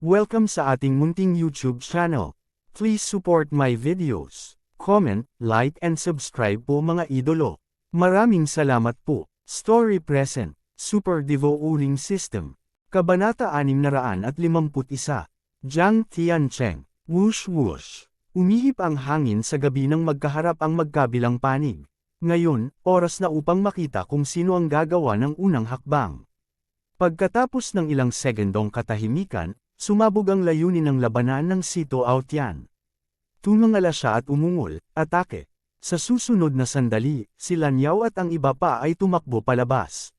Welcome sa ating munting YouTube channel. Please support my videos. Comment, like and subscribe po mga idolo. Maraming salamat po. Story Present, Super Devo Uling System. Kabanata 651. Jiang Tiancheng, Whoosh whoosh. Umihip ang hangin sa gabi nang magkaharap ang magkabilang panig. Ngayon, oras na upang makita kung sino ang gagawa ng unang hakbang. Pagkatapos ng ilang segundong katahimikan, sumabog ang layunin ng labanan ng Sito Aotian. Tumangala siya at umungol, atake. Sa susunod na sandali, si Lan Yao at ang iba pa ay tumakbo palabas.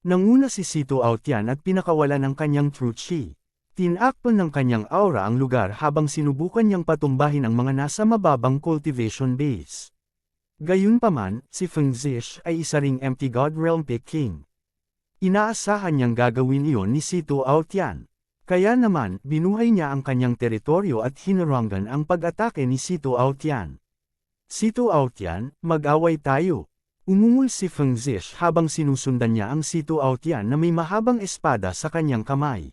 Nanguna si Sito Aotian at pinakawala ng kanyang true chi. Tinakpan ng kanyang aura ang lugar habang sinubukan niyang patumbahin ang mga nasa mababang cultivation base. Gayunpaman, si Feng Zish ay isa ring empty God Realm Peak King. Inaasahan niyang gagawin iyon ni Sito Aotian. Kaya naman, binuhay niya ang kanyang teritoryo at hinarangan ang pag-atake ni Sito Aotian. Sito Aotian, mag-away tayo. Umungol si Feng Zish habang sinusundan niya ang Sito Aotian na may mahabang espada sa kanyang kamay.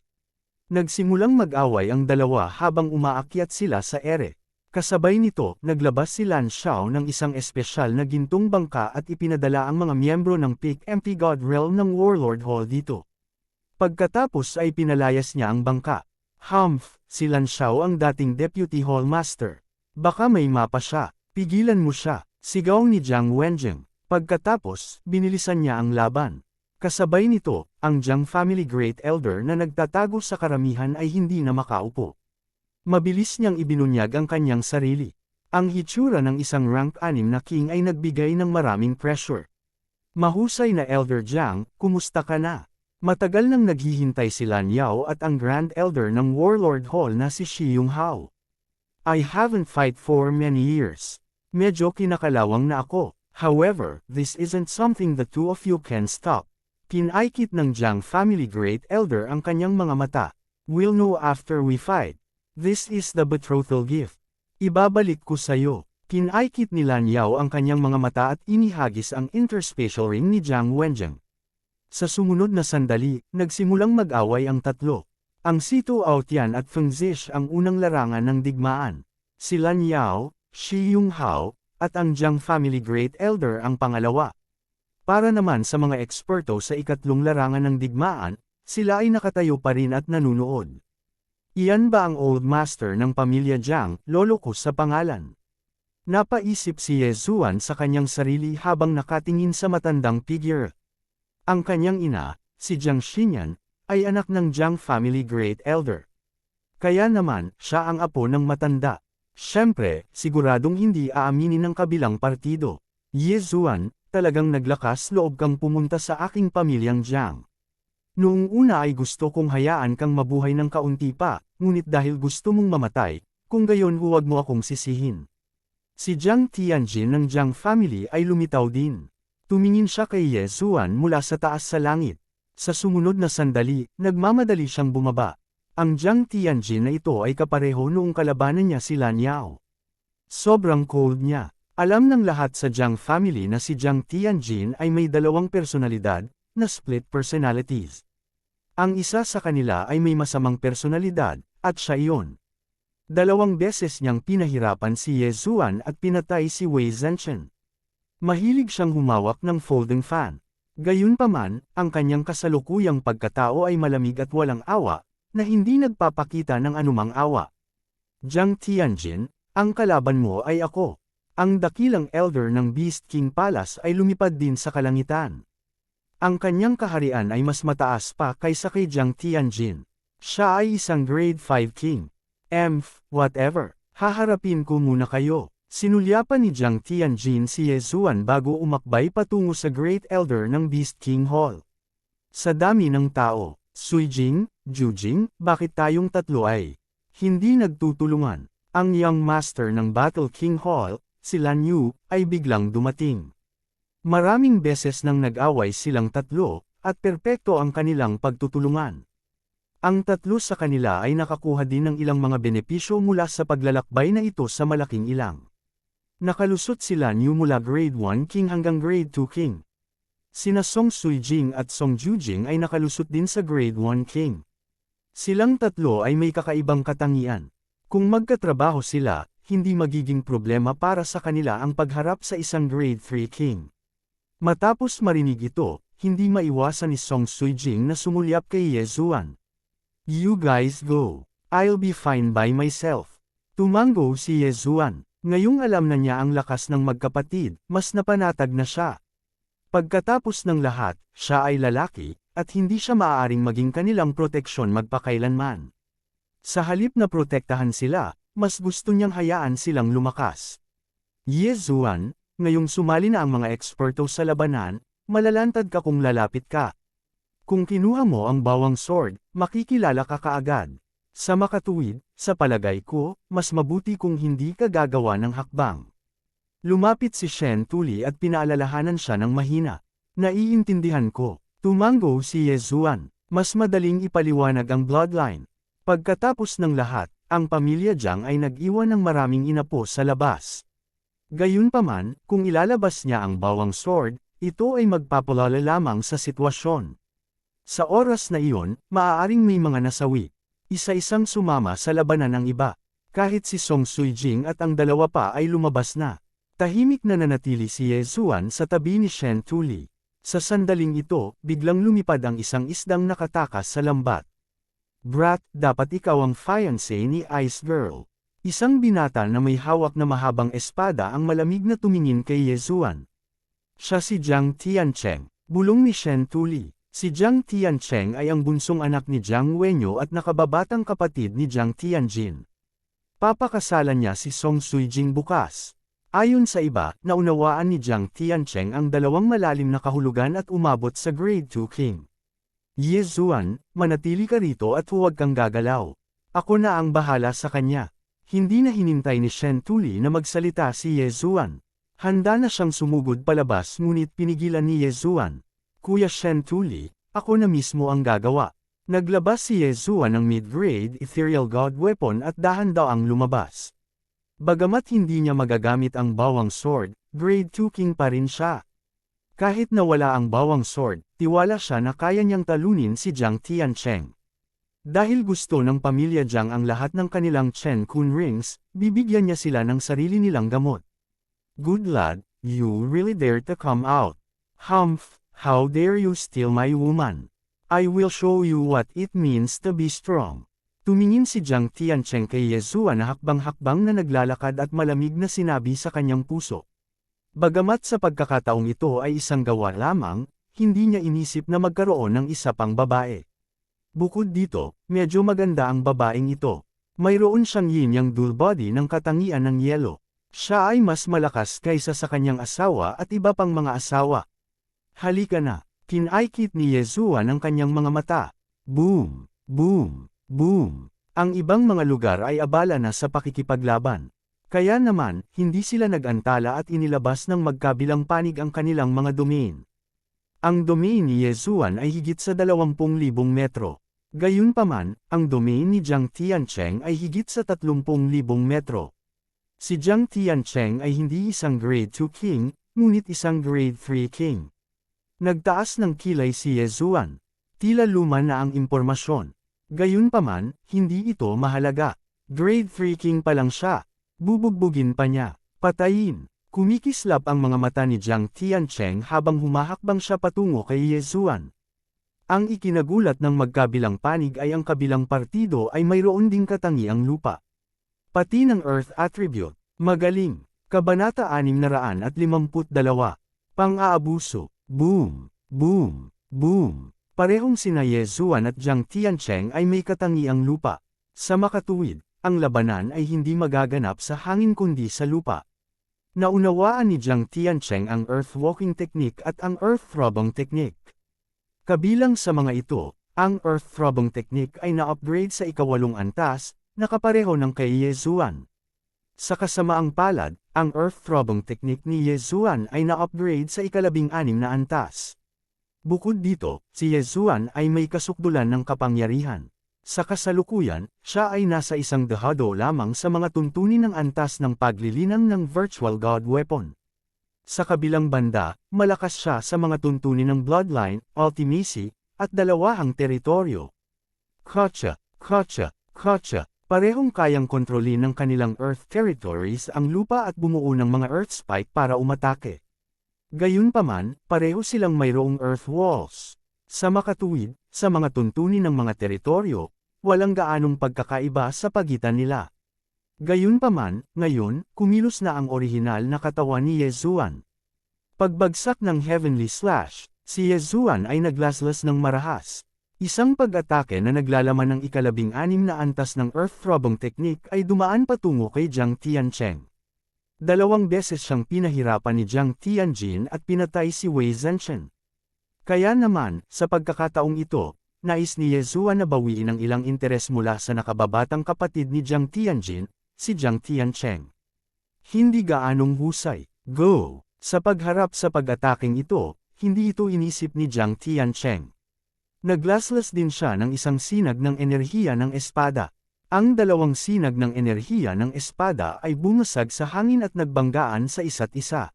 Nagsimulang mag-away ang dalawa habang umaakyat sila sa ere. Kasabay nito, naglabas si Lan Xiao ng isang espesyal na gintong bangka at ipinadala ang mga miyembro ng Peak Empty God Realm ng Warlord Hall dito. Pagkatapos ay pinalayas niya ang bangka. Humph, si Lan Xiao ang dating Deputy Hall Master. Baka may mapa siya, pigilan mo siya, sigaw ni Jiang Wenjing. Pagkatapos, binilisan niya ang laban. Kasabay nito, ang Jiang Family Great Elder na nagtatago sa karamihan ay hindi na makaupo. Mabilis niyang ibinunyag ang kanyang sarili. Ang hitsura ng isang rank 6 na king ay nagbigay ng maraming pressure. Mahusay na Elder Jiang, kumusta ka na? Matagal nang naghihintay si Lan Yao at ang Grand Elder ng Warlord Hall na si Shi Yonghao. I haven't fight for many years. Medyo kinakalawang na ako. However, this isn't something the two of you can stop. Pinaikit ng Jiang Family Great Elder ang kanyang mga mata. We'll know after we fight. This is the betrothal gift. Ibabalik ko sayo. Pinaikit ni Lan Yao ang kanyang mga mata at inihagis ang interspatial ring ni Jiang Wenjing. Sa sumunod na sandali, nagsimulang mag-away ang tatlo. Ang Sito Aotian at Feng Zish ang unang larangan ng digmaan. Si Lan Yao, Shi Yonghao, at ang Jiang Family Great Elder ang pangalawa. Para naman sa mga eksperto sa ikatlong larangan ng digmaan, sila ay nakatayo pa rin at nanunood. Iyan ba ang Old Master ng pamilya Jiang, lolo ko sa pangalan? Napaisip si Ye Zuan sa kanyang sarili habang nakatingin sa matandang figure. Ang kanyang ina, si Jiang Xinyan, ay anak ng Jiang Family Great Elder. Kaya naman, siya ang apo ng matanda. Siyempre, siguradong hindi aaminin ng kabilang partido. Ye Zuan, talagang naglakas loob kang pumunta sa aking pamilyang Jiang. Noong una ay gusto kong hayaan kang mabuhay ng kaunti pa, ngunit dahil gusto mong mamatay, kung gayon huwag mo akong sisihin. Si Jiang Tianjin ng Jiang Family ay lumitaw din. Tumingin siya kay Ye Zuan mula sa taas sa langit. Sa sumunod na sandali, nagmamadali siyang bumaba. Ang Jiang Tianjin na ito ay kapareho noong kalabanan niya si Lan Yao. Sobrang cold niya. Alam ng lahat sa Jiang Family na si Jiang Tianjin ay may dalawang personalidad, na split personalities. Ang isa sa kanila ay may masamang personalidad, at siya iyon. 2 beses niyang pinahirapan si Ye Zuan at pinatay si Wei Zhenchen. Mahilig siyang humawak ng folding fan. Gayunpaman, ang kanyang kasalukuyang pagkatao ay malamig at walang awa, na hindi nagpapakita ng anumang awa. Jiang Tianjin, ang kalaban mo ay ako. Ang dakilang elder ng Beast King Palace ay lumipad din sa kalangitan. Ang kanyang kaharian ay mas mataas pa kaysa kay Jiang Tianjin. Siya ay isang grade 5 king. Whatever. Haharapin ko muna kayo. Sinulyapan ni Jiang Tianjin si Ye Zuan bago umakbay patungo sa Great Elder ng Beast King Hall. Sa dami ng tao, Suijing, Jujing, bakit tayong tatlo ay hindi nagtutulungan? Ang young master ng Battle King Hall, si Lan Yu, ay biglang dumating. Maraming beses nang nag-away silang tatlo, at perpekto ang kanilang pagtutulungan. Ang tatlo sa kanila ay nakakuha din ng ilang mga benepisyo mula sa paglalakbay na ito sa malaking ilang. Nakalusot sila New mula Grade 1 King hanggang Grade 2 King. Sina Song Suijing at Song Jujing ay nakalusot din sa Grade 1 King. Silang tatlo ay may kakaibang katangian. Kung magkatrabaho sila, hindi magiging problema para sa kanila ang pagharap sa isang grade 3 king. Matapos marinig ito, hindi maiwasan ni Song Sui-jing na sumulyap kay Ye Zuan. You guys go. I'll be fine by myself. Tumango si Ye Zuan. Ngayong alam na niya ang lakas ng magkapatid, mas napanatag na siya. Pagkatapos ng lahat, siya ay lalaki, at hindi siya maaaring maging kanilang proteksyon magpakailanman. Sa halip na protektahan sila, mas gusto niyang hayaan silang lumakas. Ye Zuan, ngayong sumali na ang mga eksperto sa labanan, malalantad ka kung lalapit ka. Kung kinuha mo ang bawang sword, makikilala ka kaagad. Sa makatuwid, sa palagay ko, mas mabuti kung hindi ka gagawa ng hakbang. Lumapit si Shen Tuli at pinaalalahanan siya ng mahina. Naiintindihan ko. Tumango si Ye Zuan. Mas madaling ipaliwanag ang bloodline. Pagkatapos ng lahat, ang pamilya Jiang ay nag-iwan ng maraming inapo sa labas. Gayunpaman, kung ilalabas niya ang bawang sword, ito ay magpapalala lamang sa sitwasyon. Sa oras na iyon, maaaring may mga nasawi. Isa-isang sumama sa labanan ng iba. Kahit si Song Sui-jing at ang dalawa pa ay lumabas na. Tahimik na nanatili si Ye Zuan sa tabi ni Shen Tuli. Sa sandaling ito, biglang lumipad ang isang isdang nakatakas sa lambat. Brat, dapat ikaw ang fiancé ni Ice Girl. Isang binata na may hawak na mahabang espada ang malamig na tumingin kay Ye Zuan. Siya si Jiang Tiancheng, bulong ni Shen Tuli. Si Jiang Tiancheng ay ang bunsong anak ni Jiang Wenyo at nakababatang kapatid ni Jiang Tianjin. Papakasalan niya si Song Sui-jing bukas. Ayon sa iba, naunawaan ni Jiang Tiancheng ang dalawang malalim na kahulugan at umabot sa grade 2 king. Ye Zuan, manatili ka rito at huwag kang gagalaw. Ako na ang bahala sa kanya. Hindi na hinintay ni Shen Tuli na magsalita si Ye Zuan. Handa na siyang sumugod palabas ngunit pinigilan ni Ye Zuan. Kuya Shen Tuli, ako na mismo ang gagawa. Naglabas si Ye Zuan ng mid-grade ethereal god weapon at dahan-daang lumabas. Bagamat hindi niya magagamit ang bawang sword, grade 2 king pa rin siya. Kahit nawala ang bawang sword, tiwala siya na kaya niyang talunin si Jiang Tiancheng. Dahil gusto ng pamilya Jiang ang lahat ng kanilang Chen Kun rings, bibigyan niya sila ng sarili nilang gamot. Good lad, you really dare to come out. Humph, how dare you steal my woman? I will show you what it means to be strong. Tumingin si Jiang Tiancheng kay Ye Zuan na hakbang-hakbang na naglalakad at malamig na sinabi sa kanyang puso. Bagamat sa pagkakataong ito ay isang gawa lamang, hindi niya inisip na magkaroon ng isa pang babae. Bukod dito, medyo maganda ang babaeng ito. Mayroon siyang yin-yang dual body ng katangian ng yelo. Siya ay mas malakas kaysa sa kanyang asawa at iba pang mga asawa. Halika na, kinaykit ni Ye Zuan ang kanyang mga mata. Boom! Boom! Boom! Ang ibang mga lugar ay abala na sa pakikipaglaban. Kaya naman, hindi sila nag-antala at inilabas ng magkabilang panig ang kanilang mga domain. Ang domain ni Ye Zuan ay higit sa 20,000 metro. Gayunpaman, ang domain ni Jiang Tiancheng ay higit sa 30,000 metro. Si Jiang Tiancheng ay hindi isang grade 2 king, ngunit isang grade 3 king. Nagtaas ng kilay si Ye Zuan. Tila luma na ang impormasyon. Gayunpaman, hindi ito mahalaga. Grade 3 king pa lang siya. Bubugbugin pa niya. Patayin. Kumikislap ang mga mata ni Jiang Tiancheng habang humahakbang siya patungo kay Ye Zuan. Ang ikinagulat ng magkabilang panig ay ang kabilang partido ay mayroon ding katangiang lupa. Pati ng Earth attribute. Magaling. Kabanata 652. Pang-aabuso. Boom. Boom. Boom. Parehong sina Ye Zuan at Jiang Tiancheng ay may katangiang lupa. Sa makatuwid, ang labanan ay hindi magaganap sa hangin kundi sa lupa. Naunawaan ni Jiang Tiancheng ang Earth Walking Technique at ang Earth Throbbing Technique. Kabilang sa mga ito, ang Earth Throbbing Technique ay na-upgrade sa ika-8 antas, nakapareho ng kay Ye Zuan. Sa kasamaang palad, ang Earth Throbbing Technique ni Ye Zuan ay na-upgrade sa ika-16 na antas. Bukod dito, si Ye Zuan ay may kasukdulan ng kapangyarihan. Sa kasalukuyan, siya ay nasa isang dehado lamang sa mga tuntunin ng antas ng paglilinang ng Virtual God Weapon. Sa kabilang banda, malakas siya sa mga tuntunin ng Bloodline, Ultimacy, at dalawahang teritoryo. Kotcha. Parehong kayang kontrolin ng kanilang Earth territories ang lupa at bumuo ng mga Earth spike para umatake. Gayunpaman, pareho silang mayroong Earth walls. Sa makatuwid, sa mga tuntunin ng mga teritoryo, walang gaanong pagkakaiba sa pagitan nila. Gayunpaman, ngayon, kumilos na ang orihinal na katawan ni Yezuan. Pagbagsak ng Heavenly Slash, si Yezuan ay naglaslas ng marahas. Isang pag-atake na naglalaman ng ika-16 na antas ng Earth Throbbing Technique ay dumaan patungo kay Jiang Tiancheng. 2 beses siyang pinahirapan ni Jiang Tianjin at pinatay si Wei Zhenchen. Kaya naman, sa pagkakataong ito, nais ni Yezuan na bawiin ang ilang interes mula sa nakababatang kapatid ni Jiang Tianjin, si Jiang Tiancheng. Hindi gaanong husay. Go! Sa pagharap sa pag-ataking ito, hindi ito inisip ni Jiang Tiancheng. Naglaslas din siya ng isang sinag ng enerhiya ng espada. Ang 2 sinag ng enerhiya ng espada ay bumasag sa hangin at nagbanggaan sa isa't isa.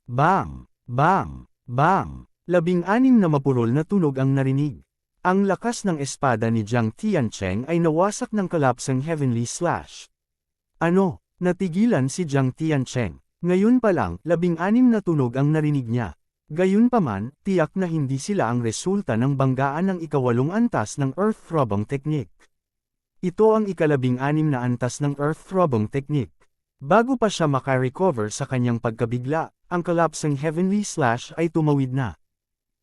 Bang! Bang! Bang! 16 na mapurol na tunog ang narinig. Ang lakas ng espada ni Jiang Tiancheng ay nawasak ng kalapsang Heavenly Slash. Ano? Natigilan si Jiang Tiancheng. Ngayon pa lang, 16 na tunog ang narinig niya. Gayunpaman, tiyak na hindi sila ang resulta ng banggaan ng ika-8 antas ng Earth Throbbing Technique. Ito ang ika-16 na antas ng Earth Throbbing Technique. Bago pa siya makarecover sa kanyang pagkabigla, ang kalapsang Heavenly Slash ay tumawid na.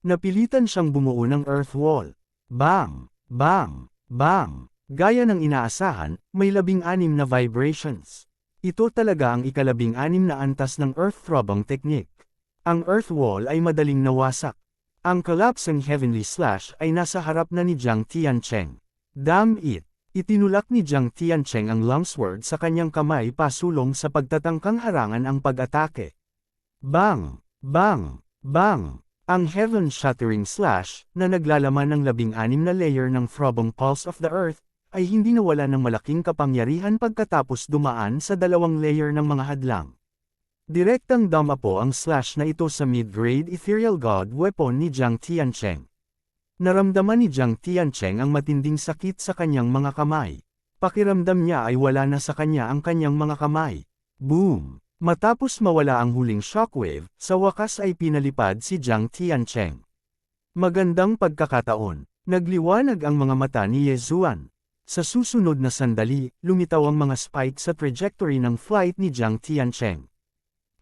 Napilitan siyang bumuo ng Earth Wall. Bang! Bang! Bang! Gaya ng inaasahan, may 16 na vibrations. Ito talaga ang ika-16 na antas ng Earth Throbbing Technique. Ang Earth Wall ay madaling nawasak. Ang collapsing Heavenly Slash ay nasa harap na ni Jiang Tiancheng. Damn it! Itinulak ni Jiang Tiancheng ang longsword sa kanyang kamay pasulong sa pagtatangkang harangan ang pag-atake. Bang! Bang! Bang! Ang heaven-shattering slash, na naglalaman ng 16 na layer ng throbbing pulse of the earth, ay hindi nawala ng malaking kapangyarihan pagkatapos dumaan sa 2 layer ng mga hadlang. Direktang damapo ang slash na ito sa mid-grade ethereal god weapon ni Jiang Tiancheng. Naramdaman ni Jiang Tiancheng ang matinding sakit sa kanyang mga kamay. Pakiramdam niya ay wala na sa kanya ang kanyang mga kamay. Boom! Matapos mawala ang huling shockwave, sa wakas ay pinalipad si Jiang Tiancheng. Magandang pagkakataon. Nagliwanag ang mga mata ni Yezuan. Sa susunod na sandali, lumitaw ang mga spike sa trajectory ng flight ni Jiang Tiancheng.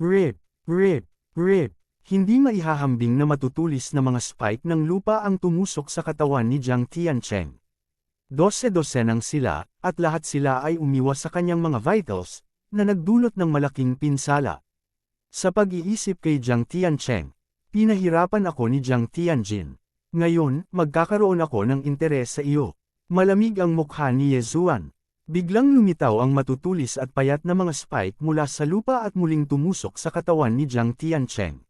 Rip! Rip! Rip! Hindi maihahambing na matutulis na mga spike ng lupa ang tumusok sa katawan ni Jiang Tiancheng. 12-12 sila, at lahat sila ay umiwas sa kanyang mga vitals, na nagdulot ng malaking pinsala. Sa pag-iisip kay Jiang Tiancheng, pinahirapan ako ni Jiang Tianjin. Ngayon, magkakaroon ako ng interes sa iyo. Malamig ang mukha ni Yezuan. Biglang lumitaw ang matutulis at payat na mga spike mula sa lupa at muling tumusok sa katawan ni Jiang Tiancheng.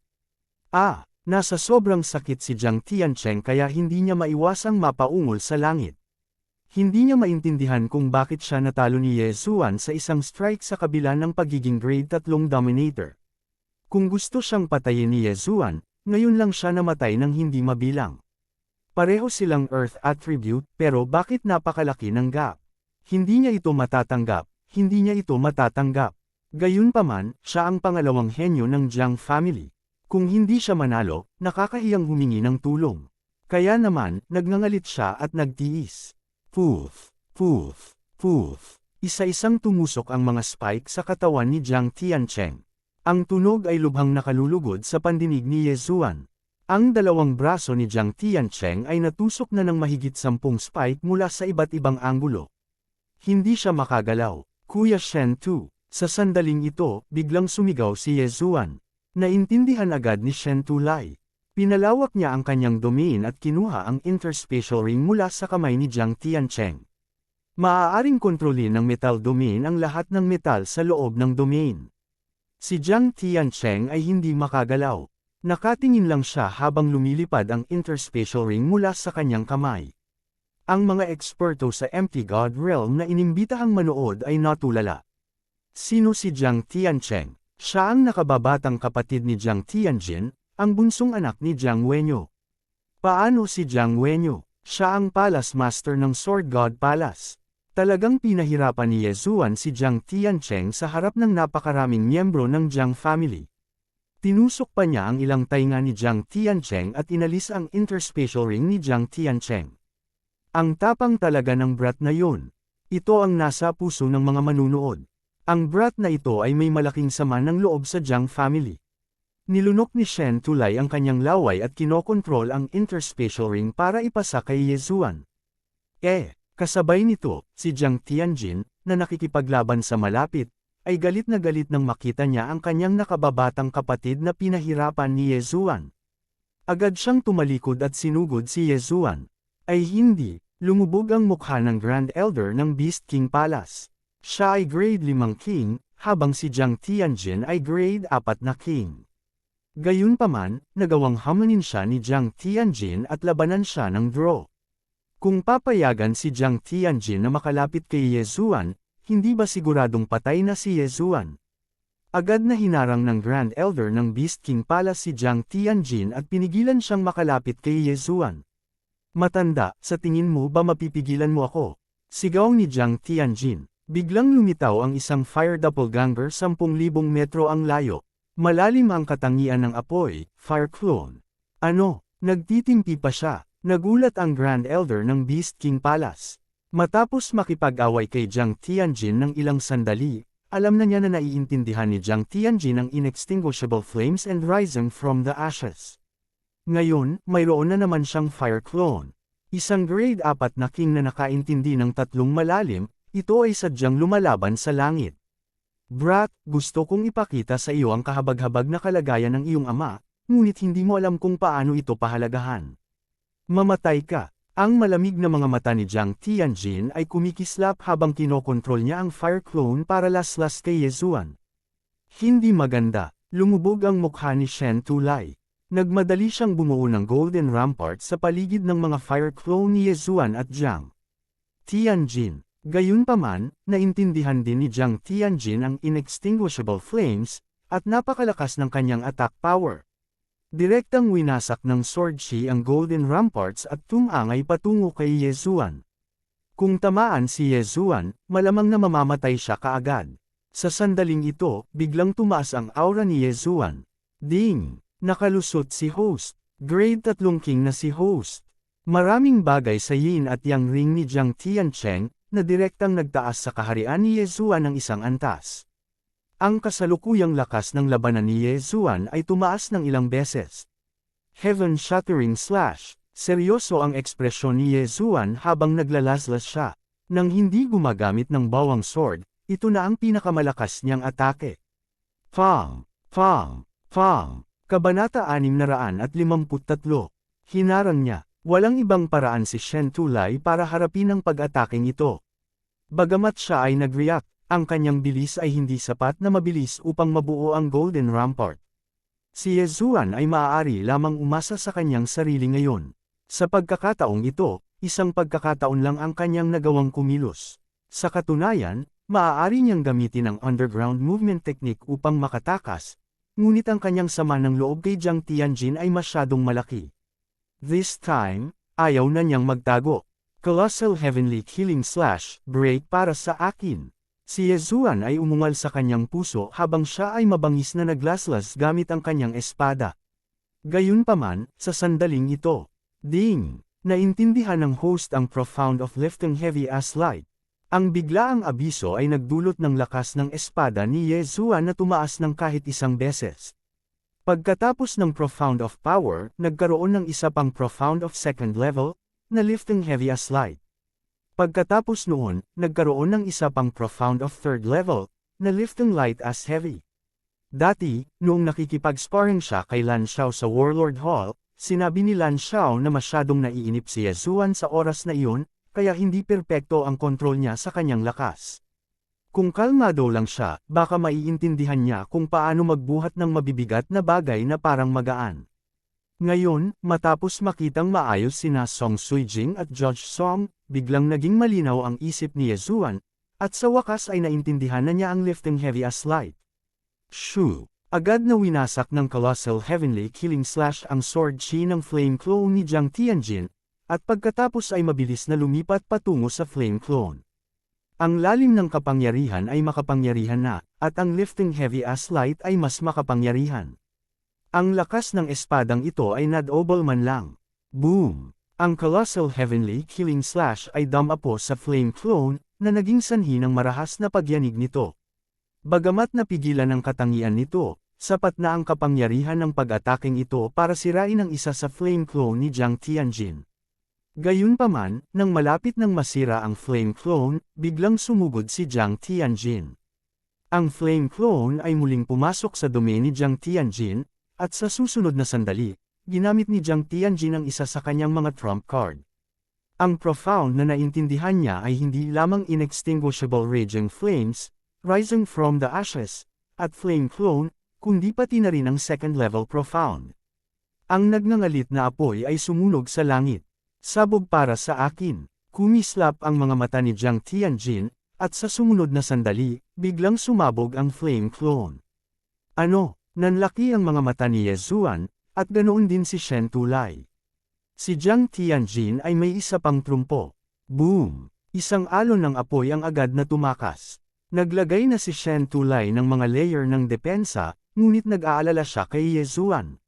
Nasa sobrang sakit si Jiang Tiancheng kaya hindi niya maiwasang mapaungol sa langit. Hindi niya maintindihan kung bakit siya natalo ni Yezuan sa isang strike sa kabila ng pagiging grade 3 dominator. Kung gusto siyang patayin ni Yezuan, ngayon lang siya namatay ng hindi mabilang. Pareho silang Earth attribute pero bakit napakalaki ng gap? Hindi niya ito matatanggap, hindi niya ito matatanggap. Gayunpaman, siya ang pangalawang henyo ng Jiang family. Kung hindi siya manalo, nakakahiyang humingi ng tulong. Kaya naman, nagngangalit siya at nagtiis. Poof! Poof! Poof! Isa-isang tumusok ang mga spike sa katawan ni Jiang Tiancheng. Ang tunog ay lubhang nakalulugod sa pandinig ni Yezuan. Ang 2 braso ni Jiang Tiancheng ay natusok na ng mahigit 10 spike mula sa iba't ibang anggulo. Hindi siya makagalaw. Kuya Shen Tu. Sa sandaling ito, biglang sumigaw si Yezuan. Naintindihan agad ni Shen Tu Lai. Pinalawak niya ang kanyang domain at kinuha ang interspatial ring mula sa kamay ni Jiang Tiancheng. Maaaring kontrolin ng metal domain ang lahat ng metal sa loob ng domain. Si Jiang Tiancheng ay hindi makagalaw. Nakatingin lang siya habang lumilipad ang interspatial ring mula sa kanyang kamay. Ang mga eksperto sa Empty God Realm na inimbitahang manood ay natulala. Sino si Jiang Tiancheng? Siya ang nakababatang kapatid ni Jiang Tianjin, ang bunsong anak ni Jiang Wenyo. Paano si Jiang Wenyo? Siya ang Palace Master ng Sword God Palace. Talagang pinahirapan ni Yezuan si Jiang Tiancheng sa harap ng napakaraming miyembro ng Jiang family. Tinusok pa niya ang ilang tainga ni Jiang Tiancheng at inalis ang interspatial ring ni Jiang Tiancheng. Ang tapang talaga ng brat na yun. Ito ang nasa puso ng mga manunood. Ang brat na ito ay may malaking sama ng loob sa Jiang family. Nilunok ni Shen Tulay ang kanyang laway at kinokontrol ang interspatial ring para ipasa kay Yezuan. Kasabay nito, si Jiang Tianjin, na nakikipaglaban sa malapit, ay galit na galit nang makita niya ang kanyang nakababatang kapatid na pinahirapan ni Yezuan. Agad siyang tumalikod at sinugod si Yezuan. Ay hindi, lumubog ang mukha ng Grand Elder ng Beast King Palace. Siya ay grade 5 king, habang si Jiang Tianjin ay grade 4 na king. Gayunpaman, nagawang hamanin siya ni Jiang Tianjin at labanan siya ng draw. Kung papayagan si Jiang Tianjin na makalapit kay Yezuan, hindi ba siguradong patay na si Yezuan? Agad na hinarang ng Grand Elder ng Beast King Palace si Jiang Tianjin at pinigilan siyang makalapit kay Yezuan. Matanda, sa tingin mo ba mapipigilan mo ako? Sigaw ni Jiang Tianjin. Biglang lumitaw ang isang fire doppelganger 10,000 metro ang layo. Malalim ang katangian ng apoy, fire clone. Ano? Nagtitimpi pa siya. Nagulat ang Grand Elder ng Beast King Palace. Matapos makipag-away kay Jiang Tianjin ng ilang sandali, alam na niya na naiintindihan ni Jiang Tianjin ang inextinguishable flames and rising from the ashes. Ngayon, mayroon na naman siyang fire clone. Isang grade 4 na king na nakaintindi ng tatlong malalim, ito ay sadyang lumalaban sa langit. Brat, gusto kong ipakita sa iyo ang kahabag-habag na kalagayan ng iyong ama, ngunit hindi mo alam kung paano ito pahalagahan. Mamatay ka. Ang malamig na mga mata ni Jiang Tianjin ay kumikislap habang kinokontrol niya ang fire clone para laslas kay Yezuan. Hindi maganda. Lumubog ang mukha ni Shen Tulay. Nagmadali siyang bumuo ng golden rampart sa paligid ng mga fire clone ni Yezuan at Jiang Tianjin. Gayunpaman, naintindihan din ni Jiang Tianjin ang inextinguishable flames, at napakalakas ng kanyang attack power. Direktang winasak ng sword Shi ang golden ramparts at tumangay patungo kay Yezuan. Kung tamaan si Yezuan, malamang na mamamatay siya kaagad. Sa sandaling ito, biglang tumaas ang aura ni Yezuan. Ding! Nakalusot si host. Grade 3 king na si host. Maraming bagay sa yin at yang ring ni Jiang Tiancheng, na direktang nagtaas sa kaharian ni Yezuan ng isang antas. Ang kasalukuyang lakas ng labanan ni Yezuan ay tumaas ng ilang beses. Heaven-shattering slash. Seryoso ang ekspresyon ni Yezuan habang naglalaslas siya. Nang hindi gumagamit ng bawang sword, ito na ang pinakamalakas niyang atake. Fang! Fang! Fang! Kabanata 653. Hinarang niya. Walang ibang paraan si Shen Tulay para harapin ang pag-ataking ito. Bagamat siya ay nag-react, ang kanyang bilis ay hindi sapat na mabilis upang mabuo ang Golden Rampart. Si Yezuan ay maaari lamang umasa sa kanyang sarili ngayon. Sa pagkakataong ito, isang pagkakataon lang ang kanyang nagawang kumilos. Sa katunayan, maaari niyang gamitin ang underground movement technique upang makatakas, ngunit ang kanyang sama ng loob kay Jiang Tianjin ay masyadong malaki. This time, ayaw na niyang magtago. Colossal Heavenly Killing Slash, break para sa akin. Si Yezuan ay umungal sa kanyang puso habang siya ay mabangis na naglaslas gamit ang kanyang espada. Gayunpaman, sa sandaling ito, ding! Naintindihan ng host ang profound of lifting heavy as light. Ang biglaang abiso ay nagdulot ng lakas ng espada ni Yezuan na tumaas ng kahit isang beses. Pagkatapos ng profound of power, nagkaroon ng isa pang profound of second level, na lifting heavy as light. Pagkatapos noon, nagkaroon ng isa pang profound of third level, na lifting light as heavy. Dati, noong nakikipag-sparring siya kay Lan Xiao sa Warlord Hall, sinabi ni Lan Xiao na masyadong naiinip si Yezuan sa oras na iyon, kaya hindi perpekto ang kontrol niya sa kanyang lakas. Kung kalmado lang siya, baka maiintindihan niya kung paano magbuhat ng mabibigat na bagay na parang magaan. Ngayon, matapos makitang maayos sina Song Suijing at Judge Song, biglang naging malinaw ang isip ni Yezuan, at sa wakas ay naintindihan na niya ang lifting heavy as light. Shoo! Agad na winasak ng Colossal Heavenly Killing Slash ang sword chi ng flame clone ni Jiang Tianjin, at pagkatapos ay mabilis na lumipat patungo sa flame clone. Ang lalim ng kapangyarihan ay makapangyarihan na, at ang lifting heavy as light ay mas makapangyarihan. Ang lakas ng espadang ito ay nadobol man lang. Boom! Ang colossal heavenly killing slash ay dumapo sa flame clone, na naging sanhi ng marahas na pagyanig nito. Bagamat napigilan ang katangian nito, sapat na ang kapangyarihan ng pag-ataking ito para sirain ang isa sa flame clone ni Jiang Tianjin. Gayunpaman, nang malapit nang masira ang flame clone, biglang sumugod si Jiang Tianjin. Ang flame clone ay muling pumasok sa domain ni Jiang Tianjin, at sa susunod na sandali, ginamit ni Jiang Tianjin ang isa sa kanyang mga trump card. Ang profound na naintindihan niya ay hindi lamang inextinguishable raging flames, rising from the ashes, at flame clone, kundi pati na rin ang second level profound. Ang nagngangalit na apoy ay sumunog sa langit. Sabog para sa akin. Kumislap ang mga mata ni Jiang Tianjin, at sa sumunod na sandali, biglang sumabog ang flame clone. Ano? Nanlaki ang mga mata ni Ye Zuan, at ganoon din si Shen Tulai. Si Jiang Tianjin ay may isa pang trumpo. Boom! Isang alon ng apoy ang agad na tumakas. Naglagay na si Shen Tulai ng mga layer ng depensa, ngunit nag-aalala siya kay Ye Zuan.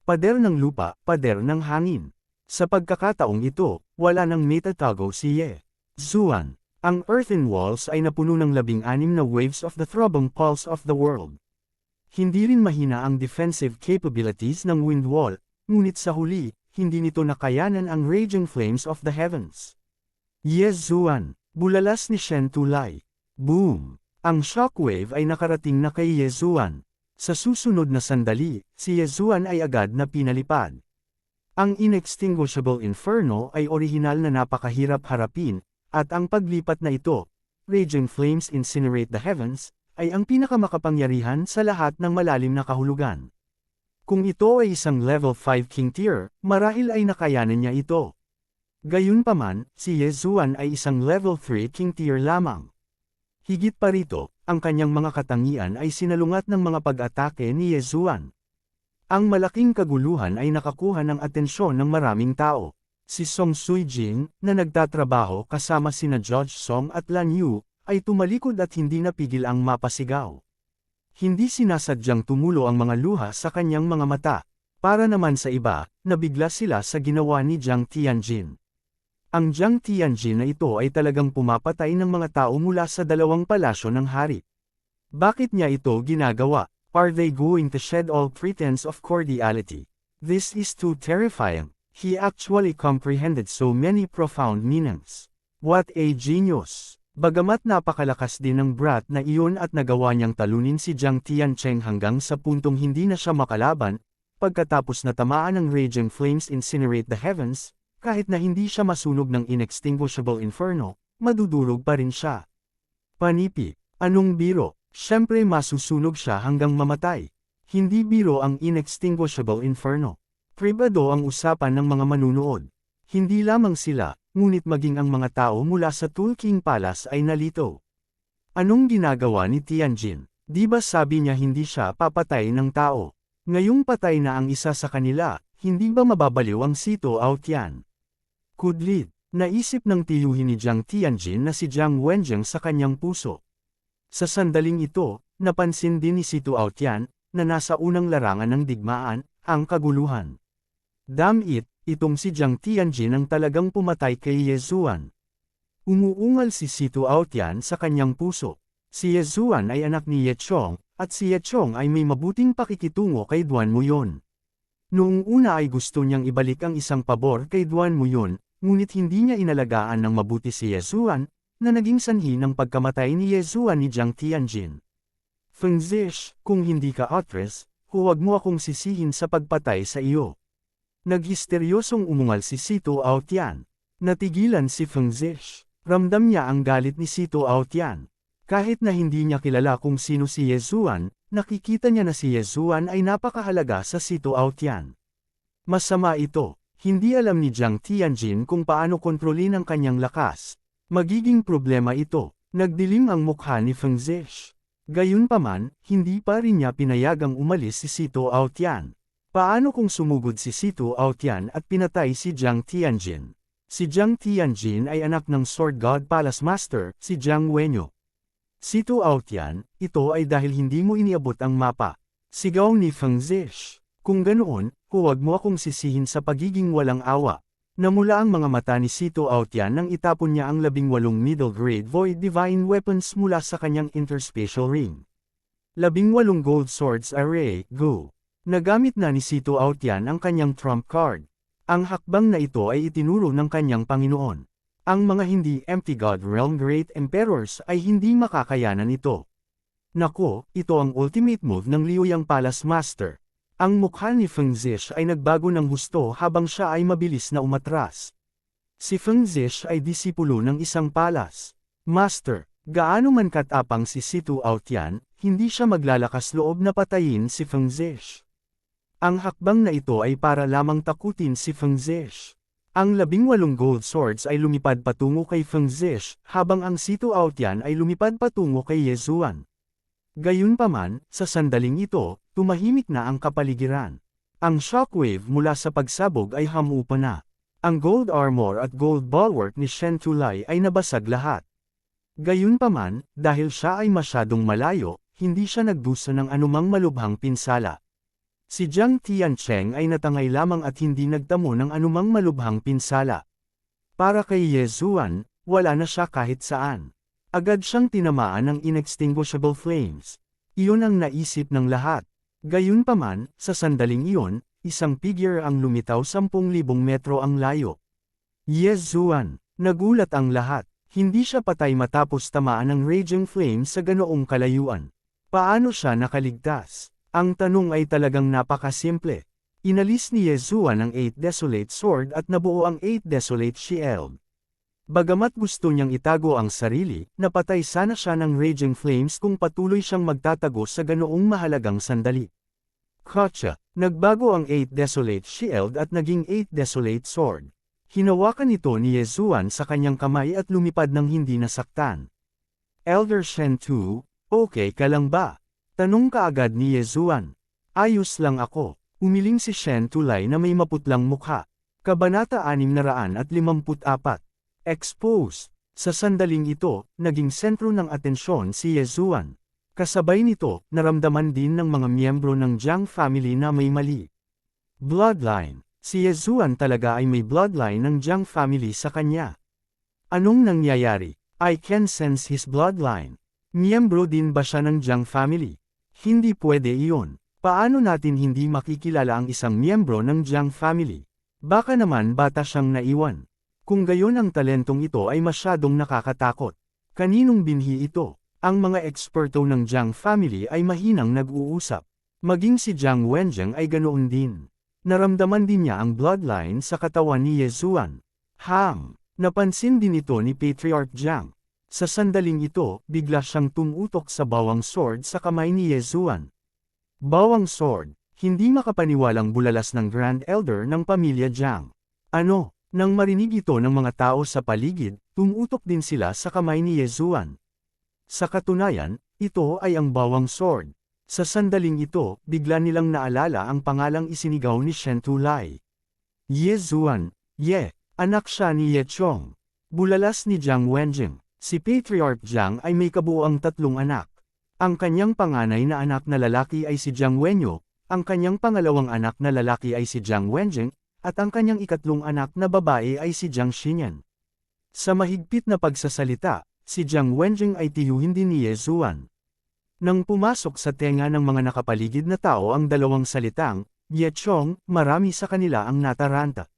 Pader ng lupa, pader ng hangin. Sa pagkakataong ito, wala nang metatago si Ye Zuan. Ang earthen walls ay napuno ng 16 na waves of the throbbing pulse of the world. Hindi rin mahina ang defensive capabilities ng wind wall, ngunit sa huli, hindi nito nakayanan ang raging flames of the heavens. Ye Zuan, bulalas ni Shen Tulai. Boom! Ang shockwave ay nakarating na kay Ye Zuan. Sa susunod na sandali, si Ye Zuan ay agad na pinalipad. Ang inextinguishable inferno ay orihinal na napakahirap harapin, at ang paglipat na ito, raging flames incinerate the heavens, ay ang pinakamakapangyarihan sa lahat ng malalim na kahulugan. Kung ito ay isang level 5 king tier, marahil ay nakayanan niya ito. Gayunpaman, si Ye Zuan ay isang level 3 king tier lamang. Higit pa rito, ang kanyang mga katangian ay sinalungat ng mga pag-atake ni Ye Zuan. Ang malaking kaguluhan ay nakakuha ng atensyon ng maraming tao. Si Song Suijing, na nagtatrabaho kasama sina Judge Song at Lan Yu, ay tumalikod at hindi napigil ang mapasigaw. Hindi sinasadyang tumulo ang mga luha sa kanyang mga mata. Para naman sa iba, nabigla sila sa ginawa ni Jiang Tianjin. Ang Jiang Tianjin na ito ay talagang pumapatay ng mga tao mula sa dalawang palasyo ng hari. Bakit niya ito ginagawa? Are they going to shed all pretense of cordiality? This is too terrifying. He actually comprehended so many profound meanings. What a genius! Bagamat napakalakas din ng brat na iyon at nagawa niyang talunin si Jiang Tiancheng hanggang sa puntong hindi na siya makalaban, pagkatapos na tamaan ng raging flames incinerate the heavens, kahit na hindi siya masunog ng inextinguishable inferno, madudurog pa rin siya. Panipi, anong biro? Siyempre masusunog siya hanggang mamatay. Hindi biro ang inextinguishable inferno. Pribado ang usapan ng mga manunood. Hindi lamang sila, ngunit maging ang mga tao mula sa Tulking Palace ay nalito. Anong ginagawa ni Tianjin? Di ba sabi niya hindi siya papatay ng tao? Ngayong patay na ang isa sa kanila, hindi ba mababaliw ang Sito Aotian? Kudlit, naisip ng tiyuhin ni Jiang Tianjin na si Jiang Wenjing sa kanyang puso. Sa sandaling ito, napansin din ni Sito Aotian, na nasa unang larangan ng digmaan, ang kaguluhan. Damit, itong si Jiang Tianjin ang talagang pumatay kay Ye Zuan. Umuungal si Sito Aotian sa kanyang puso. Si Ye Zuan ay anak ni Ye Chong, at si Ye Chong ay may mabuting pakikitungo kay Duan Muyon. Noong una ay gusto niyang ibalik ang isang pabor kay Duan Muyon, ngunit hindi niya inalagaan ng mabuti si Ye Zuan, na naging sanhi ng pagkamatay ni Ye Zuan ni Jiang Tianjin. Feng Zish, kung hindi ka actress, huwag mo akong sisihin sa pagpatay sa iyo. Naghisteryosong umungal si Sito Aotian. Natigilan si Feng Zish. Ramdam niya ang galit ni Sito Aotian. Kahit na hindi niya kilala kung sino si Ye Zuan, nakikita niya na si Ye Zuan ay napakahalaga sa Sito Aotian. Masama ito. Hindi alam ni Jiang Tianjin kung paano kontrolin ang kanyang lakas. Magiging problema ito. Nagdilim ang mukha ni Feng Zish. Gayunpaman, hindi pa rin niya pinayagang umalis si Sito Aotian. Paano kung sumugod si Sito Aotian at pinatay si Jiang Tianjin? Si Jiang Tianjin ay anak ng Sword God Palace Master, si Jiang Wenyo. Sito Aotian, ito ay dahil hindi mo iniabot ang mapa. Sigaw ni Feng Zish. Kung ganoon, huwag mo akong sisihin sa pagiging walang awa. Namula ang mga mata ni Sito Aotian nang itapon niya ang 18 middle grade void divine weapons mula sa kanyang interspatial ring. 18 gold swords array, go. Nagamit na ni Sito Aotian ang kanyang trump card. Ang hakbang na ito ay itinuro ng kanyang Panginoon. Ang mga hindi empty God Realm Great Emperors ay hindi makakayanan ito. Nako, ito ang ultimate move ng Liuyang Palace Master. Ang mukha ni Feng Zish ay nagbago ng husto habang siya ay mabilis na umatras. Si Feng Zish ay disipulo ng isang palas. Master, gaano man katapang si Sito Aotian, hindi siya maglalakas loob na patayin si Feng Zish. Ang hakbang na ito ay para lamang takutin si Feng Zish. Ang 18 gold swords ay lumipad patungo kay Feng Zish, habang ang Sito Aotian ay lumipad patungo kay Ye Zuan. Gayunpaman, sa sandaling ito, tumahimik na ang kapaligiran. Ang shockwave mula sa pagsabog ay hamupa na. Ang gold armor at gold bulwark ni Shen Tulai ay nabasag lahat. Gayunpaman, dahil siya ay masyadong malayo, hindi siya nagdusa ng anumang malubhang pinsala. Si Jiang Tiancheng ay natangay lamang at hindi nagtamo ng anumang malubhang pinsala. Para kay Ye Zuan, wala na siya kahit saan. Agad siyang tinamaan ng inextinguishable flames. Iyon ang naisip ng lahat. Gayunpaman, sa sandaling iyon, isang figure ang lumitaw 10,000 metro ang layo. Ye Zuan, nagulat ang lahat. Hindi siya patay matapos tamaan ng raging flames sa ganoong kalayuan. Paano siya nakaligtas? Ang tanong ay talagang napakasimple. Inalis ni Ye Zuan ang 8 Desolate Sword at nabuo ang 8 Desolate Shield. Bagamat gusto niyang itago ang sarili, napatay sana siya ng raging flames kung patuloy siyang magtatago sa ganoong mahalagang sandali. Gotcha! Nagbago ang 8 Desolate Shield at naging 8 Desolate Sword. Hinawakan ito ni Ye Zuan sa kanyang kamay at lumipad ng hindi nasaktan. Elder Shen Tu, okay ka lang ba? Tanong kaagad ni Ye Zuan. Ayos lang ako. Umiling si Shen Tulai na may maputlang mukha. Kabanata 654. Exposed. Sa sandaling ito, naging sentro ng atensyon si Ye Zuan. Kasabay nito, naramdaman din ng mga miyembro ng Jiang family na may mali. Bloodline. Si Ye Zuan talaga ay may bloodline ng Jiang family sa kanya. Anong nangyayari? I can sense his bloodline. Miyembro din ba siya ng Jiang family? Hindi pwede iyon. Paano natin hindi makikilala ang isang miyembro ng Jiang family? Baka naman bata siyang naiwan. Kung gayon ang talentong ito ay masyadong nakakatakot. Kaninong binhi ito? Ang mga eksperto ng Jiang family ay mahinang nag-uusap. Maging si Jiang Wenjing ay ganoon din. Naramdaman din niya ang bloodline sa katawan ni Ye Zuan. Napansin din ito ni Patriarch Jiang. Sa sandaling ito, bigla siyang tumutok sa bawang sword sa kamay ni Ye Zuan. Bawang sword, hindi makapaniwalang bulalas ng Grand Elder ng pamilya Jiang. Ano? Nang marinig ito ng mga tao sa paligid, tumutok din sila sa kamay ni Ye Zuan. Sa katunayan, ito ay ang bawang sword. Sa sandaling ito, bigla nilang naalala ang pangalang isinigaw ni Shen Tulai. Ye Zuan, anak siya ni Ye Chong. Bulalas ni Jiang Wenjing. Si Patriarch Jiang ay may kabuuang 3 anak. Ang kanyang panganay na anak na lalaki ay si Jiang Wenyo, ang kanyang pangalawang anak na lalaki ay si Jiang Wenjing, at ang kanyang ikatlong anak na babae ay si Jiang Xinyan. Sa mahigpit na pagsasalita, si Jiang Wenjing ay tiyuhin din ni Ye Zuan. Nang pumasok sa tenga ng mga nakapaligid na tao ang dalawang salitang, Ye Chong, marami sa kanila ang nataranta.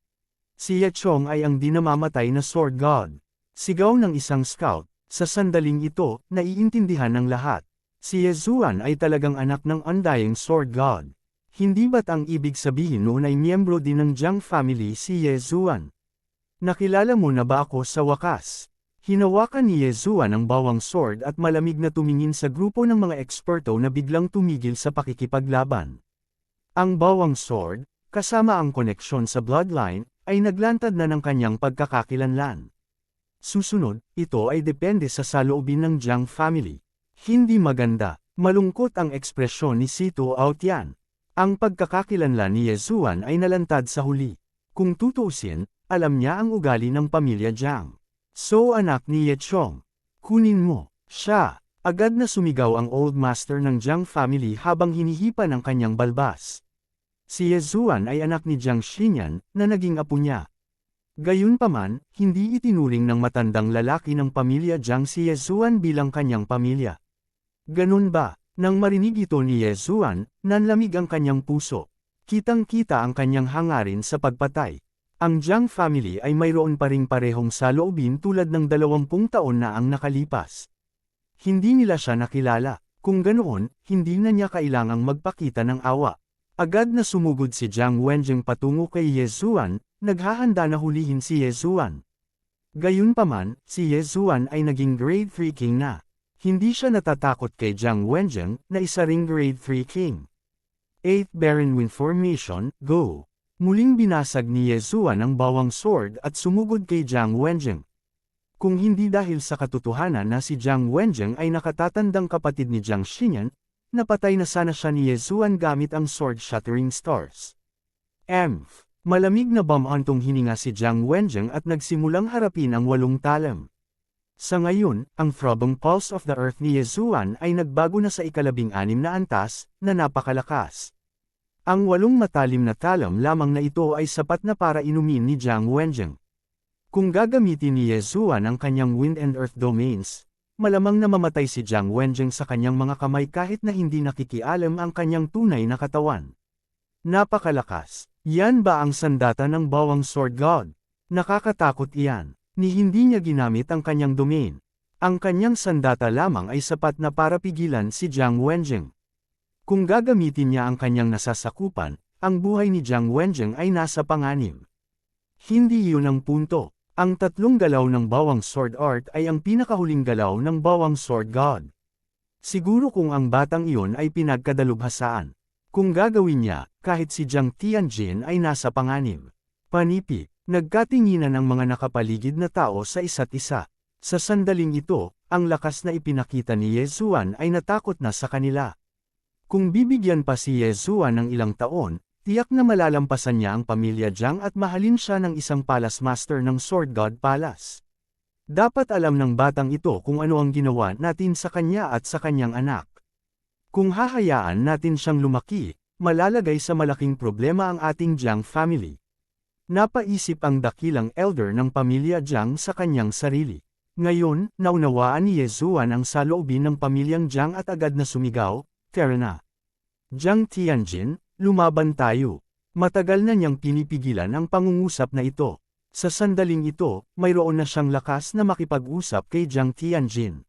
Si Ye Chong ay ang dinamamatay na Sword God. Sigaw ng isang scout, sa sandaling ito, naiintindihan ng lahat. Si Ye Zuan ay talagang anak ng Undying Sword God. Hindi ba't ang ibig sabihin noon ay miyembro din ng Jiang family si Ye Zuan? Nakilala mo na ba ako sa wakas? Hinawakan ni Ye Zuan ang bawang sword at malamig na tumingin sa grupo ng mga eksperto na biglang tumigil sa pakikipaglaban. Ang bawang sword, kasama ang koneksyon sa bloodline, ay naglantad na ng kanyang pagkakakilanlan. Susunod, ito ay depende sa saloobin ng Jiang family. Hindi maganda, malungkot ang ekspresyon ni Sito Aotian. Ang pagkakakilanlan ni Yezuan ay nalantad sa huli. Kung tutuusin, alam niya ang ugali ng pamilya Jiang. So anak ni Ye Chong, kunin mo siya. Agad na sumigaw ang old master ng Jiang family habang hinihipan ang kanyang balbas. Si Yezuan ay anak ni Jiang Xinyan na naging apo niya. Gayunpaman, hindi itinuring ng matandang lalaki ng pamilya Jiang si Yezuan bilang kanyang pamilya. Ganun ba? Nang marinig ito ni Yezuan, nanlamig ang kanyang puso. Kitang-kita ang kanyang hangarin sa pagpatay. Ang Jiang family ay mayroon pa ring parehong saloobin tulad ng 20 taon na ang nakalipas. Hindi nila siya nakilala. Kung ganoon, hindi na niya kailangang magpakita ng awa. Agad na sumugod si Jiang Wenjing patungo kay Yezuan, naghahanda na hulihin si Yezuan. Gayunpaman, si Yezuan ay naging grade 3 king na. Hindi siya natatakot kay Jiang Wenjing na isa ring grade 3 king. 8th Baron Wind Formation, Go! Muling binasag ni Yezuan ang bawang sword at sumugod kay Jiang Wenjing. Kung hindi dahil sa katotohanan na si Jiang Wenjing ay nakatatandang kapatid ni Jiang Xinyan, napatay na sana siya ni Yezuan gamit ang sword shattering stars. Malamig na bamantong hininga si Jiang Wenjing at nagsimulang harapin ang 8 talam. Sa ngayon, ang throbbing pulse of the earth ni Yezuan ay nagbago na sa 16 na antas, na napakalakas. Ang 8 matalim na talam lamang na ito ay sapat na para inumin ni Jiang Wenjing. Kung gagamitin ni Yezuan ang kanyang wind and earth domains, malamang na mamatay si Jiang Wenjing sa kanyang mga kamay kahit na hindi nakikialam ang kanyang tunay na katawan. Napakalakas. Yan ba ang sandata ng bawang sword god? Nakakatakot iyan. Ni hindi niya ginamit ang kanyang domain. Ang kanyang sandata lamang ay sapat na para pigilan si Jiang Wenjing. Kung gagamitin niya ang kanyang nasasakupan, ang buhay ni Jiang Wenjing ay nasa panganib. Hindi iyon ang punto. Ang 3 galaw ng bawang sword art ay ang pinakahuling galaw ng bawang sword god. Siguro kung ang batang iyon ay pinagkadalubhasaan. Kung gagawin niya, kahit si Jiang Tianjin ay nasa panganib. Panipi. Nagkatinginan ang mga nakapaligid na tao sa isa't isa. Sa sandaling ito, ang lakas na ipinakita ni Yezuan ay natakot na sa kanila. Kung bibigyan pa si Yezuan ng ilang taon, tiyak na malalampasan niya ang pamilya Jiang at mahalin siya ng isang palace master ng Sword God Palace. Dapat alam ng batang ito kung ano ang ginawa natin sa kanya at sa kanyang anak. Kung hahayaan natin siyang lumaki, malalagay sa malaking problema ang ating Jiang family. Napaisip ang dakilang elder ng pamilya Jiang sa kanyang sarili. Ngayon, naunawaan ni Yezuan ang saloobin ng pamilyang Jiang at agad na sumigaw, "Tara na! Jiang Tianjin, lumaban tayo." Matagal na niyang pinipigilan ang pangungusap na ito. Sa sandaling ito, mayroon na siyang lakas na makipag-usap kay Jiang Tianjin.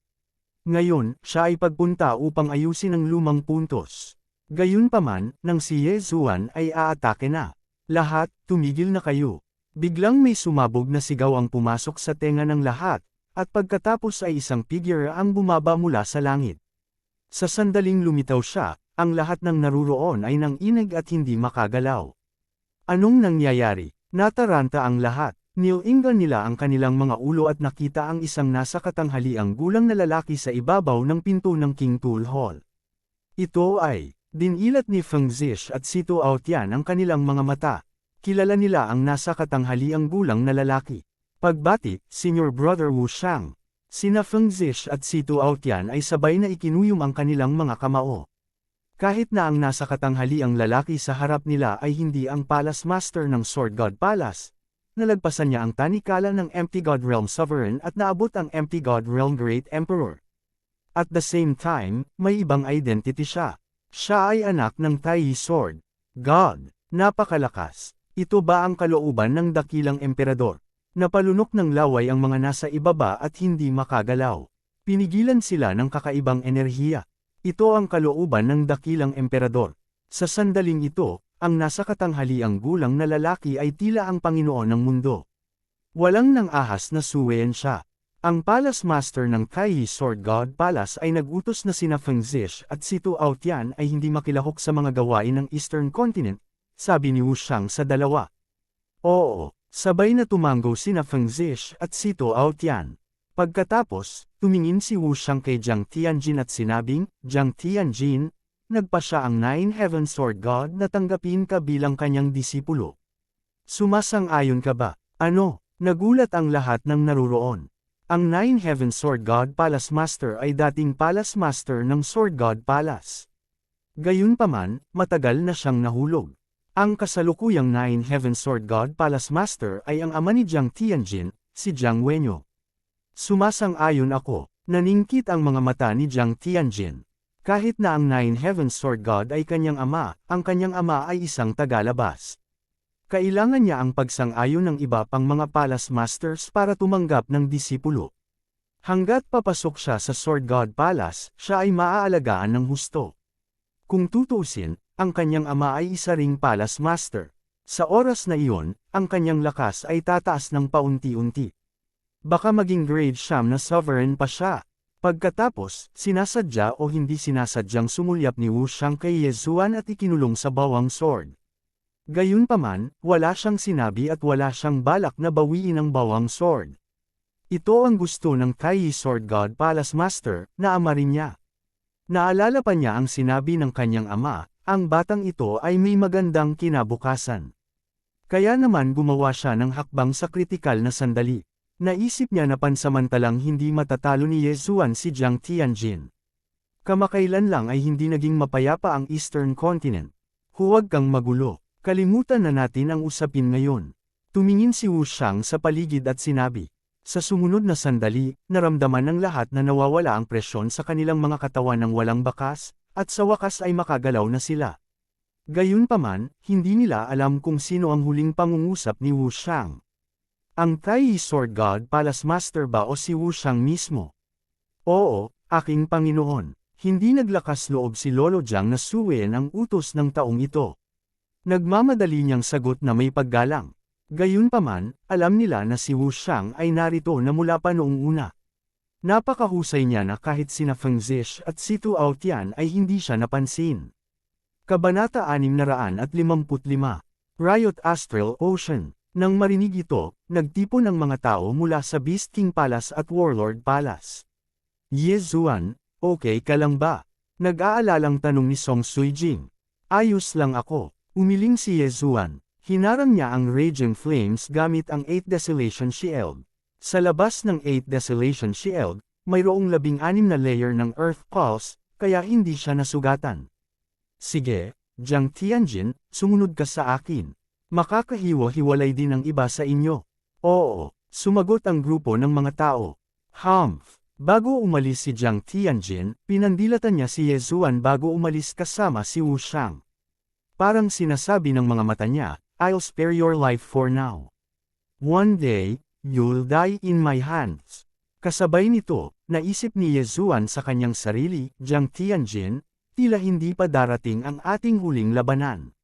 Ngayon, siya ay pagpunta upang ayusin ang lumang puntos. Gayunpaman, nang si Yezuan ay aatake na. Lahat, tumigil na kayo. Biglang may sumabog na sigaw ang pumasok sa tenga ng lahat, at pagkatapos ay isang figure ang bumaba mula sa langit. Sa sandaling lumitaw siya, ang lahat ng naruroon ay nanginig at hindi makagalaw. Anong nangyayari? Nataranta ang lahat. Nilingan nila ang kanilang mga ulo at nakita ang isang nasa katanghaliang gulang na lalaki sa ibabaw ng pinto ng King Tool Hall. Ito ay dinilat ni Feng Zish at si Tuo Tian ang kanilang mga mata. Kilala nila ang nasa katanghaliang gulang na lalaki. Pagbati, Senior Brother Wu Shang. Sina Feng Zish at si Tuo Tian ay sabay na ikinuyom ang kanilang mga kamao. Kahit na ang nasa katanghaliang lalaki sa harap nila ay hindi ang Palace Master ng Sword God Palace, nalagpasan niya ang tanikala ng Empty God Realm Sovereign at naabot ang Empty God Realm Great Emperor. At the same time, may ibang identity siya. Siya ay anak ng Tai Sword God. Napakalakas. Ito ba ang kalooban ng dakilang emperador? Napalunok ng laway ang mga nasa ibaba at hindi makagalaw. Pinigilan sila ng kakaibang enerhiya. Ito ang kalooban ng dakilang emperador. Sa sandaling ito, ang nasa katanghaliang gulang na lalaki ay tila ang Panginoon ng mundo. Walang nang ahas na suwayan siya. Ang Palace Master ng Tai Sword God Palace ay nagutos na sina Feng Zish at si Tuo Tian ay hindi makilahok sa mga gawain ng Eastern Continent, sabi ni Wu Shang sa dalawa. Oo, sabay na tumanggo sina Feng Zish at si Tuo Tian. Pagkatapos, tumingin si Wu Shang kay Jiang Tianjin at sinabing, "Jiang Tianjin, nagpa siya ang Nine Heaven Sword God na tanggapin ka bilang kanyang disipulo. Sumasang-ayon ka ba? Ano? Nagulat ang lahat ng naruroon. Ang Nine Heaven Sword God Palace Master ay dating Palace Master ng Sword God Palace. Gayunpaman, matagal na siyang nahulog. Ang kasalukuyang Nine Heaven Sword God Palace Master ay ang ama ni Jiang Tianjin, si Jiang Wenyo. Sumasang-ayon ako, naningkit ang mga mata ni Jiang Tianjin. Kahit na ang Nine Heaven Sword God ay kanyang ama, ang kanyang ama ay isang tagalabas. Kailangan niya ang pagsang-ayon ng iba pang mga Palace Masters para tumanggap ng disipulo. Hanggat papasok siya sa Sword God Palace, siya ay maaalagaan ng husto. Kung tutuusin, ang kanyang ama ay isa ring Palace Master. Sa oras na iyon, ang kanyang lakas ay tataas ng paunti-unti. Baka maging grade siyam na sovereign pa siya. Pagkatapos, sinasadya o hindi sinasadyang sumulyap ni Wu Shang kay Yezuan at ikinulong sa bawang sword. Gayunpaman, wala siyang sinabi at wala siyang balak na bawiin ang bawang sword. Ito ang gusto ng Taiyi Sword God Palace Master, na ama rin niya. Naalala pa niya ang sinabi ng kanyang ama, ang batang ito ay may magandang kinabukasan. Kaya naman gumawa siya ng hakbang sa kritikal na sandali. Naisip niya na pansamantalang hindi matatalo ni Yezuan si Jiang Tianjin. Kamakailan lang ay hindi naging mapayapa ang Eastern Continent. Huwag kang magulo. Kalimutan na natin ang usapin ngayon. Tumingin si Wu Shang sa paligid at sinabi. Sa sumunod na sandali, naramdaman ng lahat na nawawala ang presyon sa kanilang mga katawan ng walang bakas, at sa wakas ay makagalaw na sila. Gayunpaman, hindi nila alam kung sino ang huling pangungusap ni Wu Shang. Ang Taiyi Sword God Palace Master ba o si Wu Shang mismo? Oo, aking Panginoon. Hindi naglakas loob si Lolo Jiang na suwayin ang utos ng taong ito. Nagmamadali niyang sagot na may paggalang. Gayunpaman, alam nila na si Wu Shang ay narito na mula pa noong una. Napakahusay niya na kahit sina Feng Zish at si Tu Aotian ay hindi siya napansin. Kabanata 655. Riot Astral Ocean. Nang marinig ito, nagtipon ang mga tao mula sa Beast King Palace at Warlord Palace. Yezuan, okay ka lang ba? Nag-aalalang tanong ni Song Suijing. Ayos lang ako. Umiling si Yezuan. Hinarang niya ang Raging Flames gamit ang 8 Desolation Shield. Sa labas ng 8 Desolation Shield, mayroong 16 na layer ng Earth Pulse, kaya hindi siya nasugatan. Sige, Jiang Tianjin, sumunod ka sa akin. Makakahiwa-hiwalay din ang iba sa inyo. Oo, sumagot ang grupo ng mga tao. Humph. Bago umalis si Jiang Tianjin, pinandilatan niya si Yezuan bago umalis kasama si Wu Shang. Parang sinasabi ng mga mata niya, I'll spare your life for now. One day, you'll die in my hands. Kasabay nito, naisip ni Yezuan sa kanyang sarili, Jiang Tianjin, tila hindi pa darating ang ating huling labanan.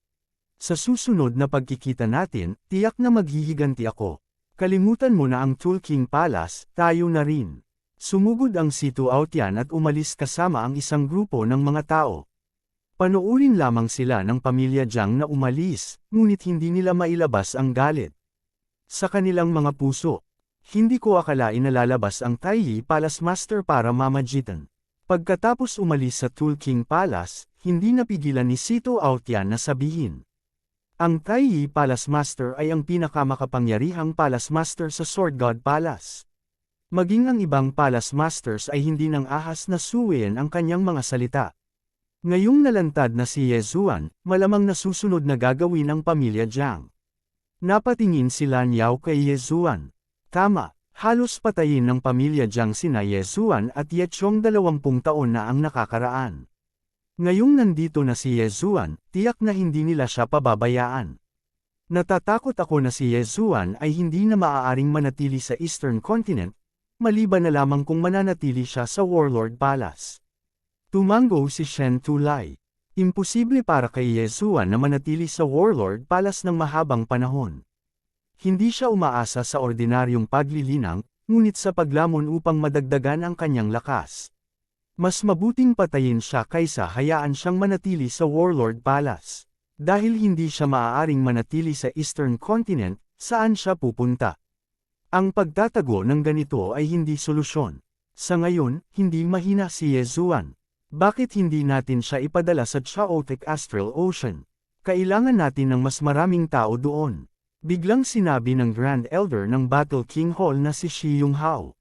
Sa susunod na pagkikita natin, tiyak na maghihiganti ako. Kalimutan mo na ang Tool King Palace, tayo na rin. Sumugod ang si Tu Aotian at umalis kasama ang isang grupo ng mga tao. Panoorin lamang sila ng pamilya Jiang na umalis, ngunit hindi nila mailabas ang galit. Sa kanilang mga puso, hindi ko akalain na lalabas ang Taiyi Palace Master para mamagitan. Pagkatapos umalis sa Tool King Palace, hindi napigilan ni si Tu Aotian na sabihin. Ang Taiyi Palace Master ay ang pinakamakapangyarihang Palace Master sa Sword God Palace. Maging ang ibang Palace Masters ay hindi nang ahas na suwayin ang kanyang mga salita. Ngayong nalantad na si Yezuan, malamang nasusunod na gagawin ng pamilya Jiang. Napatingin si Lan Yao kay Yezuan. Tama, halos patayin ng pamilya Jiang sina Yezuan at Ye Chong 20 taon na ang nakakaraan. Ngayong nandito na si Yezuan, tiyak na hindi nila siya pababayaan. Natatakot ako na si Yezuan ay hindi na maaaring manatili sa Eastern Continent, maliban na lamang kung mananatili siya sa Warlord Palace. Tumango si Shen Tulai. Imposible para kay Yezuan na manatili sa Warlord Palace ng mahabang panahon. Hindi siya umaasa sa ordinaryong paglilinang, ngunit sa paglamon upang madagdagan ang kanyang lakas. Mas mabuting patayin siya kaysa hayaan siyang manatili sa Warlord Palace. Dahil hindi siya maaaring manatili sa Eastern Continent, saan siya pupunta? Ang pagtatago ng ganito ay hindi solusyon. Sa ngayon, hindi mahina si Yezuan. Bakit hindi natin siya ipadala sa Chaotic Astral Ocean? Kailangan natin ng mas maraming tao doon. Biglang sinabi ng Grand Elder ng Battle King Hall na si Shi Yonghao.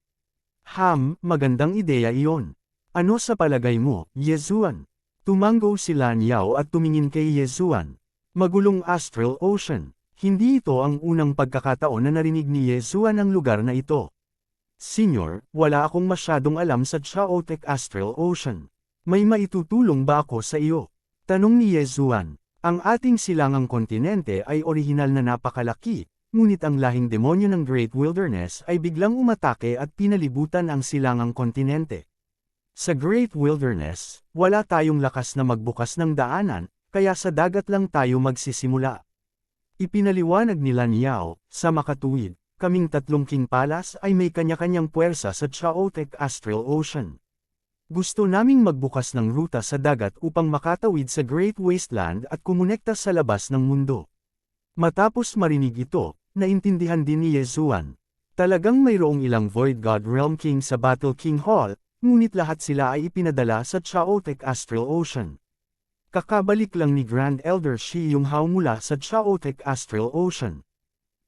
Magandang ideya iyon. Ano sa palagay mo, Yezuan? Tumango si Lan Yao at tumingin kay Yezuan. Magulong Astral Ocean. Hindi ito ang unang pagkakataon na narinig ni Yezuan ang lugar na ito. Senyor, wala akong masyadong alam sa Chaotic Astral Ocean. May maitutulong ba ako sa iyo? Tanong ni Yezuan. Ang ating silangang kontinente ay orihinal na napakalaki, ngunit ang lahing demonyo ng Great Wilderness ay biglang umatake at pinalibutan ang silangang kontinente. Sa Great Wilderness, wala tayong lakas na magbukas ng daanan, kaya sa dagat lang tayo magsisimula. Ipinaliwanag ni Lan Yao, sa makatuwid, kaming tatlong King Palace ay may kanya-kanyang puwersa sa Chaotic Astral Ocean. Gusto naming magbukas ng ruta sa dagat upang makatawid sa Great Wasteland at kumonekta sa labas ng mundo. Matapos marinig ito, naintindihan din ni Yezuan. Talagang mayroong ilang Void God Realm King sa Battle King Hall, ngunit lahat sila ay ipinadala sa Chaotic Astral Ocean. Kakabalik lang ni Grand Elder Shi Yonghao mula sa Chaotic Astral Ocean.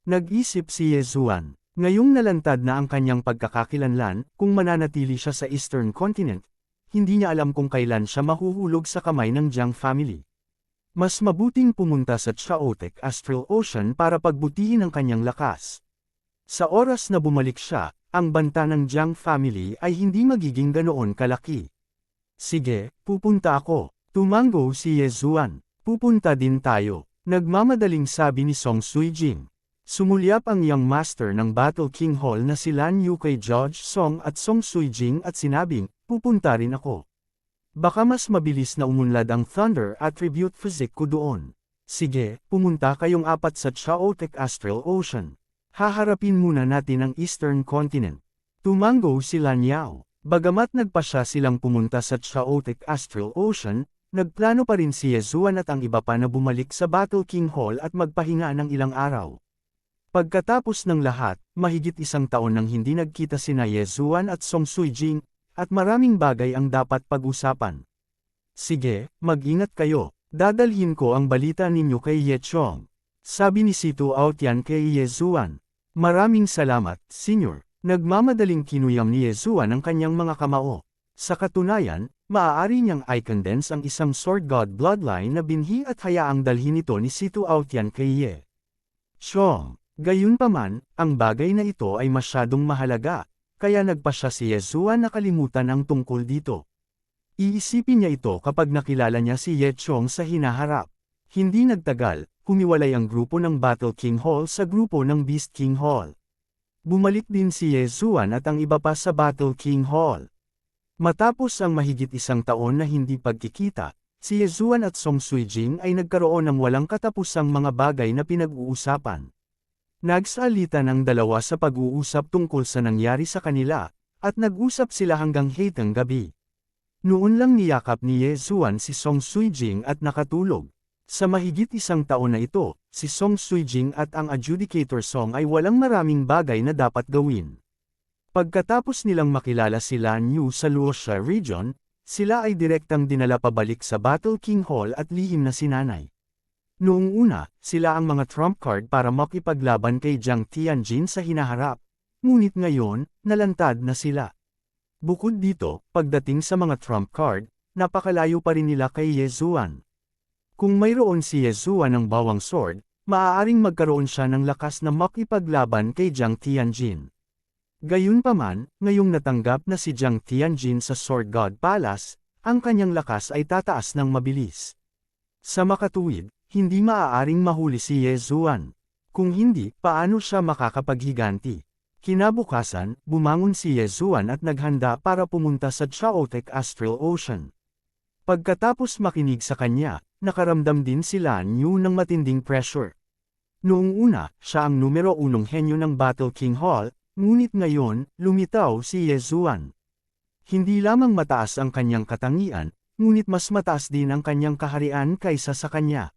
Nag-isip si Yezuan, ngayong nalantad na ang kanyang pagkakakilanlan, kung mananatili siya sa Eastern Continent, hindi niya alam kung kailan siya mahuhulog sa kamay ng Jiang family. Mas mabuting pumunta sa Chaotic Astral Ocean para pagbutihin ang kanyang lakas. Sa oras na bumalik siya, ang banta ng Jiang family ay hindi magiging ganoon kalaki. Sige, pupunta ako. Tumango si Yezuan. Pupunta din tayo. Nagmamadaling sabi ni Song Suijing. Sumulyap ang young master ng Battle King Hall na si Lan Yu kay Judge Song at Song Suijing at sinabing, pupunta rin ako. Baka mas mabilis na umunlad ang Thunder Attribute Physique ko doon. Sige, pumunta kayong apat sa Chaotic Astral Ocean. Haharapin muna natin ang Eastern Continent. Tumango si Lan Yao. Bagamat nagpasya silang pumunta sa Chaotic Astral Ocean, nagplano pa rin si Yezuan at ang iba pa na bumalik sa Battle King Hall at magpahinga ng ilang araw. Pagkatapos ng lahat, mahigit isang taon nang hindi nagkita sina Yezuan at Song Suijing, at maraming bagay ang dapat pag-usapan. Sige, mag-ingat kayo, dadalhin ko ang balita ninyo kay Ye Chong. Sabi ni Situ Aotian kay Yezuan. Maraming salamat, Senyor. Nagmamadaling kinuyam ni Yezuan ang kanyang mga kamao. Sa katunayan, maaari niyang i-condense ang isang Sword God bloodline na binhi at hayaang dalhin ito ni Situ Aotian kay Ye Chong. Gayunpaman, ang bagay na ito ay masyadong mahalaga, kaya nagpasya si Yezuan na kalimutan ang tungkol dito. Iisipin niya ito kapag nakilala niya si Ye Chong sa hinaharap. Hindi nagtagal, humiwalay ang grupo ng Battle King Hall sa grupo ng Beast King Hall. Bumalik din si Yezuan at ang iba pa sa Battle King Hall. Matapos ang mahigit isang taon na hindi pagkikita, si Yezuan at Song Suijing ay nagkaroon ng walang katapusang mga bagay na pinag-uusapan. Nagsalita ng dalawa sa pag-uusap tungkol sa nangyari sa kanila, at nag-usap sila hanggang hitang gabi. Noon lang niyakap ni Yezuan si Song Suijing at nakatulog. Sa mahigit isang taon na ito, si Song Suijing at ang Adjudicator Song ay walang maraming bagay na dapat gawin. Pagkatapos nilang makilala si Lan Yu sa Luoxia Region, sila ay direktang dinala pabalik sa Battle King Hall at lihim na sinanay. Noong una, sila ang mga trump card para makipaglaban kay Jiang Tianjin sa hinaharap, ngunit ngayon, nalantad na sila. Bukod dito, pagdating sa mga trump card, napakalayo pa rin nila kay Yezuan. Kung mayroon si Yezuan ng bawang sword, maaaring magkaroon siya ng lakas na makipaglaban kay Jiang Tianjin. Gayunpaman, ngayong natanggap na si Jiang Tianjin sa Sword God Palace, ang kanyang lakas ay tataas ng mabilis. Sa makatuwid, hindi maaaring mahuli si Yezuan. Kung hindi, paano siya makakapaghiganti? Kinabukasan, bumangon si Yezuan at naghanda para pumunta sa Chaotic Astral Ocean. Pagkatapos makinig sa kanya, nakaramdam din si Lan Yu ng matinding pressure. Noong una, siya ang numero 1 henyo ng Battle King Hall, ngunit ngayon, lumitaw si Yezuan. Hindi lamang mataas ang kanyang katangian, ngunit mas mataas din ang kanyang kaharian kaysa sa kanya.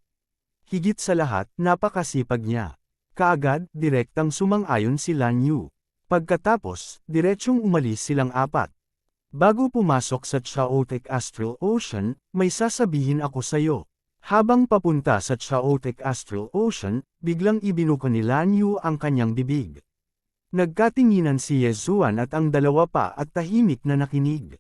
Higit sa lahat, napakasipag niya. Kaagad, direktang sumang-ayon si Lan Yu. Pagkatapos, diretsyong umalis silang apat. Bago pumasok sa Chaotic Astral Ocean, may sasabihin ako sa'yo. Habang papunta sa Chaotic Astral Ocean, biglang ibinuka ni Lan Yu ang kanyang bibig. Nagkatinginan si Yezuan at ang dalawa pa at tahimik na nakinig.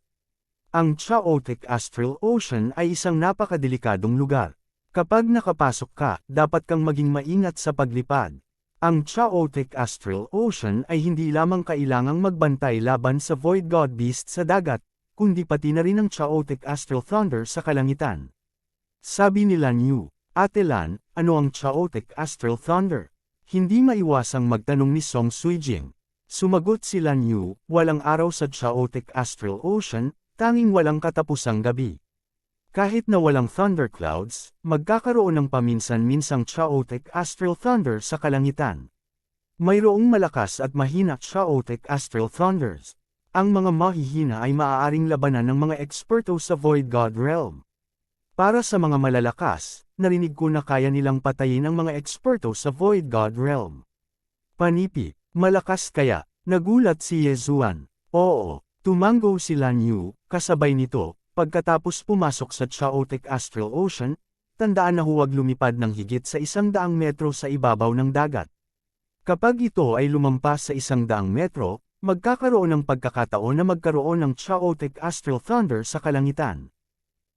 Ang Chaotic Astral Ocean ay isang napakadelikadong lugar. Kapag nakapasok ka, dapat kang maging maingat sa paglipad. Ang Chaotic Astral Ocean ay hindi lamang kailangang magbantay laban sa Void God Beast sa dagat, kundi pati na rin ang Chaotic Astral Thunder sa kalangitan. Sabi ni Lan Yu, Ate Lan, ano ang Chaotic Astral Thunder? Hindi maiwasang magtanong ni Song Suijing. Sumagot si Lan Yu, walang araw sa Chaotic Astral Ocean, tanging walang katapusang gabi. Kahit na walang thunderclouds, magkakaroon ng paminsan-minsang Chaotic Astral Thunder sa kalangitan. Mayroong malakas at mahina Chaotic Astral Thunders. Ang mga mahihina ay maaaring labanan ng mga eksperto sa Void God Realm. Para sa mga malalakas, narinig ko na kaya nilang patayin ang mga eksperto sa Void God Realm. Panipi, malakas kaya, nagulat si Yezuan. Oo, tumango si Lan Yu, kasabay nito. Pagkatapos pumasok sa Chaotic Astral Ocean, tandaan na huwag lumipad ng higit sa 100 metro sa ibabaw ng dagat. Kapag ito ay lumampas sa 100 metro, magkakaroon ng pagkakataon na magkaroon ng Chaotic Astral Thunder sa kalangitan.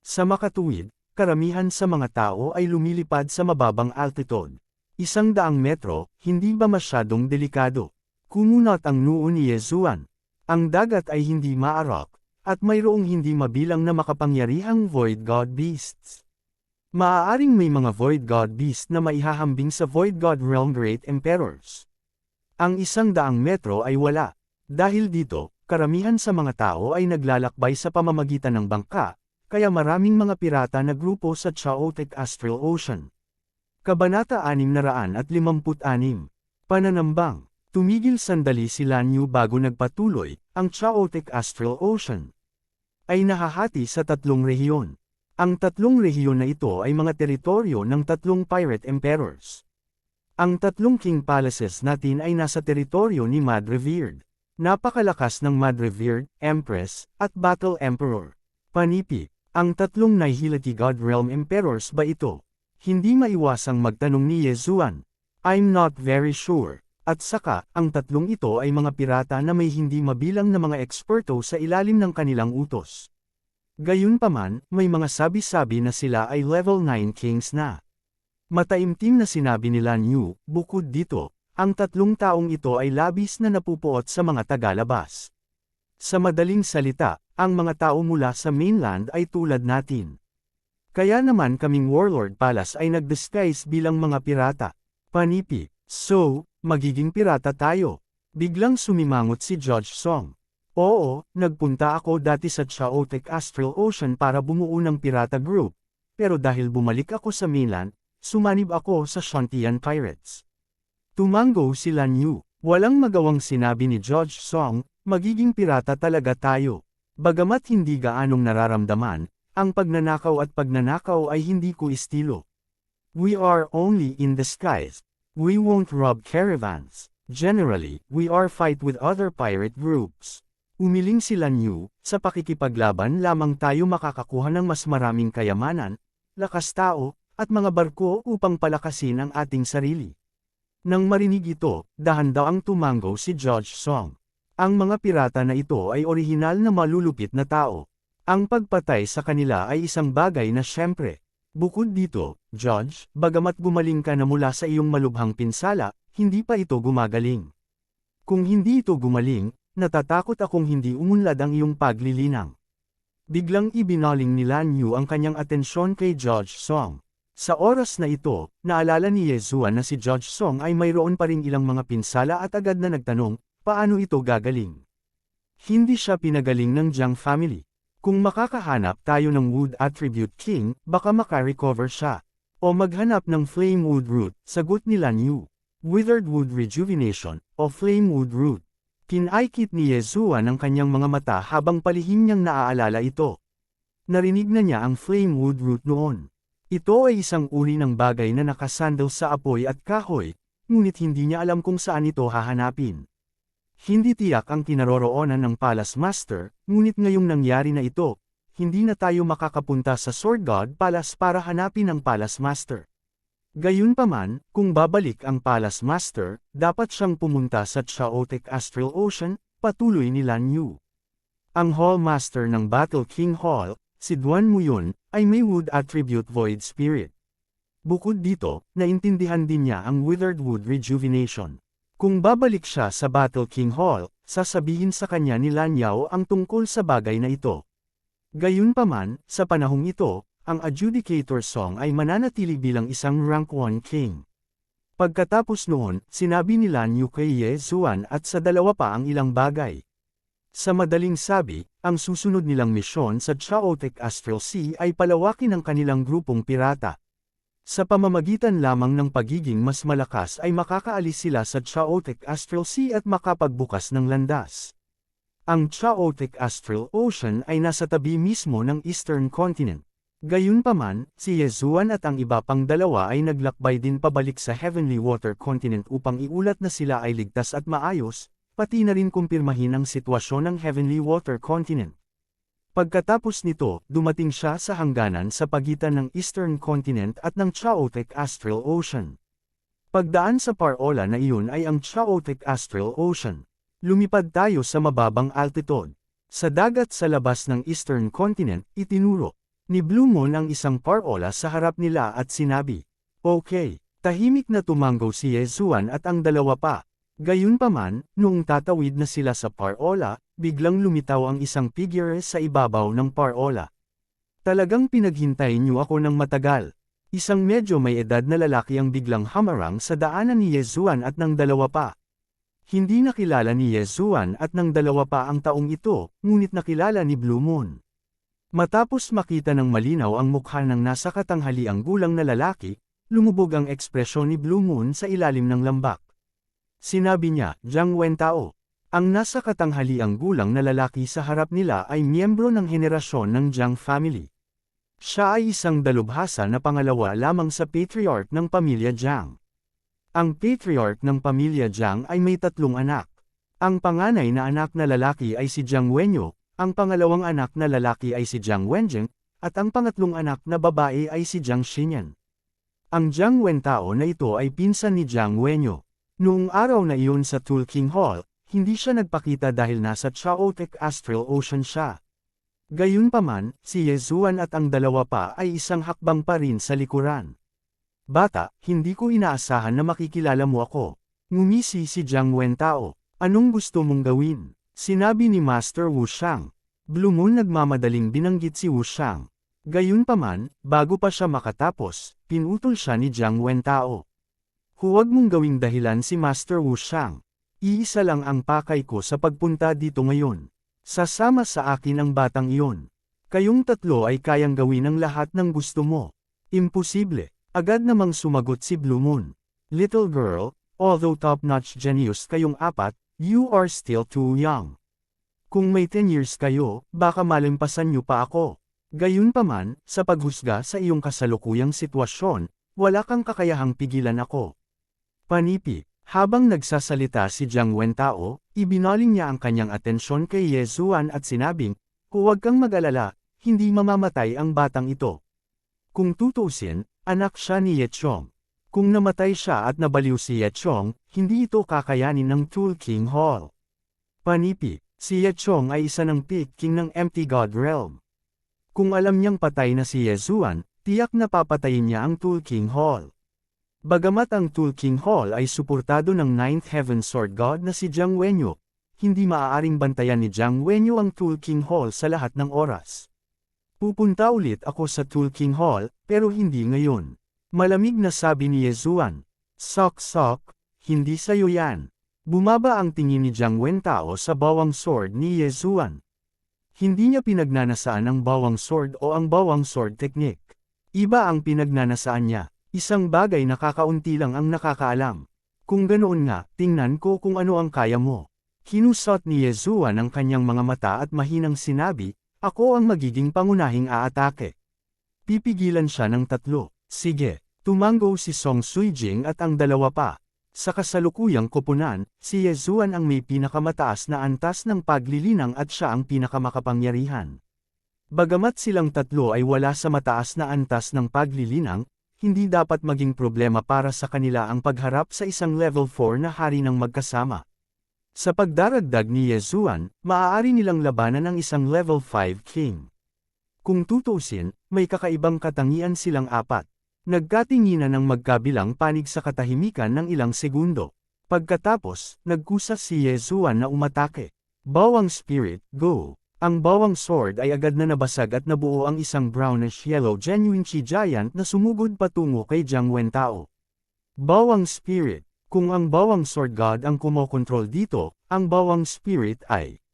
Sa makatuwid, karamihan sa mga tao ay lumilipad sa mababang altitude. 100 metro, hindi ba masyadong delikado? Kumunot ang noo ni Yezuan. Ang dagat ay hindi maarok. At mayroong hindi mabilang na makapangyarihang Void God Beasts. Maaaring may mga Void God Beast na maihahambing sa Void God Realm Great Emperors. Ang 100 metro ay wala. Dahil dito, karamihan sa mga tao ay naglalakbay sa pamamagitan ng bangka, kaya maraming mga pirata na grupo sa Chaotic Astral Ocean. Kabanata 656. Pananambang. Tumigil sandali si Lan Yu bago nagpatuloy, ang Chaotic Astral Ocean ay nahahati sa 3 rehiyon. Ang 3 rehiyon na ito ay mga teritoryo ng 3 Pirate Emperors. Ang 3 King Palaces natin ay nasa teritoryo ni Madre Verde. Napakalakas ng Madre Verde, Empress, at Battle Emperor. Panipi, ang 3 Nihility God Realm Emperors ba ito? Hindi maiwasang magtanong ni Yezuan. I'm not very sure. At saka, ang 3 ito ay mga pirata na may hindi mabilang na mga eksperto sa ilalim ng kanilang utos. Gayunpaman, may mga sabi-sabi na sila ay level 9 kings na. Mataimtim na sinabi ni Lan Yu, bukod dito, ang 3 taong ito ay labis na napupuot sa mga tagalabas. Sa madaling salita, ang mga tao mula sa mainland ay tulad natin. Kaya naman kaming Warlord Palace ay nag-disguise bilang mga pirata. Panipi, so, magiging pirata tayo. Biglang sumimangot si Judge Song. Oo, nagpunta ako dati sa Chaotic Astral Ocean para bumuo ng pirata group. Pero dahil bumalik ako sa mainland, sumanib ako sa Shantian Pirates. Tumango si Lan Yu. Walang magawang sinabi ni Judge Song, magiging pirata talaga tayo. Bagamat hindi gaanong nararamdaman, ang pagnanakaw at pagnanakaw ay hindi ko estilo. We are only in disguise. We won't rob caravans. Generally, we are fight with other pirate groups. Umiling si Lan Yu, sa pakikipaglaban lamang tayo makakakuha ng mas maraming kayamanan, lakas tao, at mga barko upang palakasin ang ating sarili. Nang marinig ito, dahan-dahang tumango si Judge Song. Ang mga pirata na ito ay orihinal na malulupit na tao. Ang pagpatay sa kanila ay isang bagay na syempre. Bukod dito, Judge, bagamat gumaling ka na mula sa iyong malubhang pinsala, hindi pa ito gumagaling. Kung hindi ito gumaling, natatakot akong hindi umunlad ang iyong paglilinang. Biglang ibinaling ni Lan Yu ang kanyang atensyon kay Judge Song. Sa oras na ito, naalala ni Yezuan na si Judge Song ay mayroon pa ring ilang mga pinsala at agad na nagtanong, paano ito gagaling? Hindi siya pinagaling ng Jiang family. Kung makakahanap tayo ng Wood Attribute King, baka makarecover siya. O maghanap ng Flame Wood Root, sagot ni Lan Yu. Withered Wood Rejuvenation, o Flame Wood Root. Kinaikit ni Yezuan ang kanyang mga mata habang palihim niyang naaalala ito. Narinig na niya ang Flame Wood Root noon. Ito ay isang uri ng bagay na nakasandal sa apoy at kahoy, ngunit hindi niya alam kung saan ito hahanapin. Hindi tiyak ang kinaroroonan ng Palace Master, ngunit ngayong nangyari na ito, hindi na tayo makakapunta sa Sword God Palace para hanapin ang Palace Master. Gayunpaman, kung babalik ang Palace Master, dapat siyang pumunta sa Chaotic Astral Ocean, patuloy ni Lan Yu. Ang Hall Master ng Battle King Hall, si Duan Muyun, ay may Wood Attribute Void Spirit. Bukod dito, naintindihan din niya ang Withered Wood Rejuvenation. Kung babalik siya sa Battle King Hall, sasabihin sa kanya ni Lan Yao ang tungkol sa bagay na ito. Gayunpaman, sa panahong ito, ang Adjudicator Song ay mananatili bilang isang Rank 1 King. Pagkatapos noon, sinabi ni Lan Yu kay Ye Zuan at sa dalawa pa ang ilang bagay. Sa madaling sabi, ang susunod nilang misyon sa Chaotic Astral Sea ay palawakin ang kanilang grupong pirata. Sa pamamagitan lamang ng pagiging mas malakas ay makakaalis sila sa Chaotic Astral Sea at makapagbukas ng landas. Ang Chaotic Astral Ocean ay nasa tabi mismo ng Eastern Continent. Gayunpaman, si Yezuan at ang iba pang dalawa ay naglakbay din pabalik sa Heavenly Water Continent upang iulat na sila ay ligtas at maayos, pati na rin kumpirmahin ang sitwasyon ng Heavenly Water Continent. Pagkatapos nito, dumating siya sa hangganan sa pagitan ng Eastern Continent at ng Chaotic Astral Ocean. Pagdaan sa parola na iyon ay ang Chaotic Astral Ocean. Lumipad tayo sa mababang altitude. Sa dagat sa labas ng Eastern Continent, itinuro ni Blue Moon ang isang parola sa harap nila at sinabi, "Okay." Tahimik na tumanggaw si Yezuan at ang dalawa pa. Gayunpaman, noong tatawid na sila sa parola, biglang lumitaw ang isang figure sa ibabaw ng parola. Talagang pinaghintay niyo ako ng matagal. Isang medyo may edad na lalaki ang biglang hamarang sa daanan ni Yezuan at ng dalawa pa. Hindi nakilala ni Yezuan at ng dalawa pa ang taong ito, ngunit nakilala ni Blue Moon. Matapos makita ng malinaw ang mukha ng nasa katanghaliang gulang na lalaki, lumubog ang ekspresyon ni Blue Moon sa ilalim ng lambak. Sinabi niya, "Jiang Wentao." Ang nasa katanghaliang gulang na lalaki sa harap nila ay miyembro ng henerasyon ng Jiang family. Siya ay isang dalubhasa na pangalawa lamang sa patriarch ng pamilya Jiang. Ang patriarch ng pamilya Jiang ay may 3 anak. Ang panganay na anak na lalaki ay si Jiang Wenyo, ang pangalawang anak na lalaki ay si Jiang Wenjing, at ang pangatlong anak na babae ay si Jiang Xinyan. Ang Jiang Wentao na ito ay pinsan ni Jiang Wenyo. Noong araw na iyon sa Tulking Hall, hindi siya nagpakita dahil nasa Chaotic Astral Ocean siya. Gayunpaman, si Yezuan at ang dalawa pa ay isang hakbang pa rin sa likuran. "Bata, hindi ko inaasahan na makikilala mo ako." Ngumisi si Jiang Wentao. "Anong gusto mong gawin?" Sinabi ni Master Wu Shang. Blue Moon nagmamadaling binanggit si Wu Shang. Gayunpaman, bago pa siya makatapos, pinutol siya ni Jiang Wentao. "Huwag mong gawing dahilan si Master Wu Shang. Iisa lang ang pakay ko sa pagpunta dito ngayon. Sasama sa akin ang batang iyon. Kayong tatlo ay kayang gawin ang lahat ng gusto mo." "Imposible." Agad namang sumagot si Blue Moon. "Little girl, although top-notch genius kayong apat, you are still too young. Kung may 10 years kayo, baka malampasan niyo pa ako. Gayunpaman, sa paghusga sa iyong kasalukuyang sitwasyon, wala kang kakayahang pigilan ako." Panipi. Habang nagsasalita si Jiang Wentao, ibinaling niya ang kanyang atensyon kay Yezuan at sinabing, "Huwag kang mag-alala, hindi mamamatay ang batang ito. Kung tutuusin, anak siya ni Ye Chong. Kung namatay siya at nabaliw si Ye Chong, hindi ito kakayanin ng Tulking Hall." Panipi. Si Ye Chong ay isa ng Peak King ng Empty God Realm. Kung alam niyang patay na si Yezuan, tiyak na papatayin niya ang Tulking Hall. Bagamat ang Tulking Hall ay suportado ng 9th Heaven Sword God na si Jiang Wenyo, hindi maaaring bantayan ni Jiang Wenyo ang Tulking Hall sa lahat ng oras. "Pupunta ulit ako sa Tulking Hall, pero hindi ngayon." Malamig na sabi ni Yezuan. "Sok, hindi sa'yo yan." Bumaba ang tingin ni Jiang Wentao sa bawang sword ni Yezuan. Hindi niya pinagnanasaan ang bawang sword o ang bawang sword technique. Iba ang pinagnanasaan niya. Isang bagay na kakaunti lang ang nakakaalam. "Kung ganoon nga, tingnan ko kung ano ang kaya mo." Kinusot ni Yezuan ang kanyang mga mata at mahinang sinabi, "Ako ang magiging pangunahing aatake." Pipigilan siya ng 3. "Sige." Tumanggo si Song Suijing at ang dalawa pa. Sa kasalukuyang koponan, si Yezuan ang may pinakamataas na antas ng paglilinang at siya ang pinakamakapangyarihan. Bagamat silang tatlo ay wala sa mataas na antas ng paglilinang, hindi dapat maging problema para sa kanila ang pagharap sa isang level 4 na hari ng magkasama. Sa pagdaragdag ni Yezuan, maaari nilang labanan ang isang level 5 king. Kung tutuusin, may kakaibang katangian silang apat. Nagkatinginan ng magkabilang panig sa katahimikan ng ilang segundo. Pagkatapos, nagkusas si Yezuan na umatake. Bawang Spirit, go! Ang bawang sword ay agad na nabasag at nabuo ang isang brownish-yellow genuine Chi Giant na sumugod patungo kay Jiang Wentao. Bawang Spirit. Kung ang bawang sword god ang kumokontrol dito, ang bawang spirit ay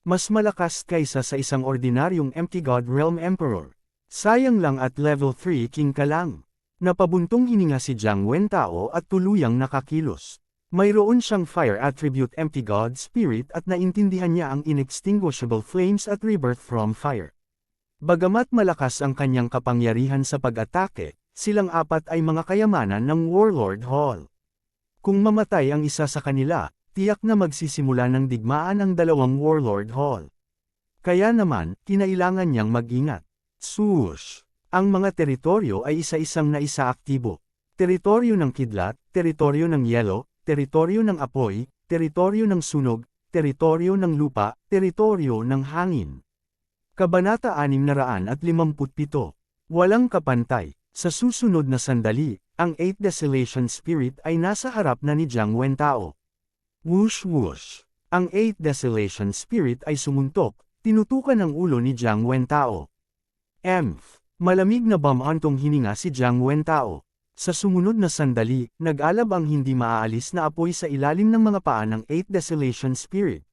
mas malakas kaysa sa isang ordinaryong empty god realm emperor. Sayang lang at level 3 king ka lang. Napabuntong hininga si Jiang Wentao at tuluyang nakakilos. Mayroon siyang fire attribute empty god spirit at naintindihan niya ang inextinguishable flames at rebirth from fire. Bagamat malakas ang kanyang kapangyarihan sa pag-atake, silang apat ay mga kayamanan ng Warlord Hall. Kung mamatay ang isa sa kanila, tiyak na magsisimula ng digmaan ang dalawang Warlord Hall. Kaya naman, kinailangan niyang mag-ingat. Swoosh! Ang mga teritoryo ay isa-isang naisaaktibo. Teritoryo ng kidlat, teritoryo ng yelo, teritoryo ng apoy, teritoryo ng sunog, teritoryo ng lupa, teritoryo ng hangin. Kabanata 657. Walang kapantay. Sa susunod na sandali, ang 8 Desolation Spirit ay nasa harap na ni Jiang Wentao. Whoosh whoosh. Ang 8 Desolation Spirit ay sumuntok, tinutukan ang ulo ni Jiang Wentao. Emph! Malamig na bamantong hininga si Jiang Wentao. Sa sumunod na sandali, nag-alab ang hindi maaalis na apoy sa ilalim ng mga paa ng 8 Desolation Spirit.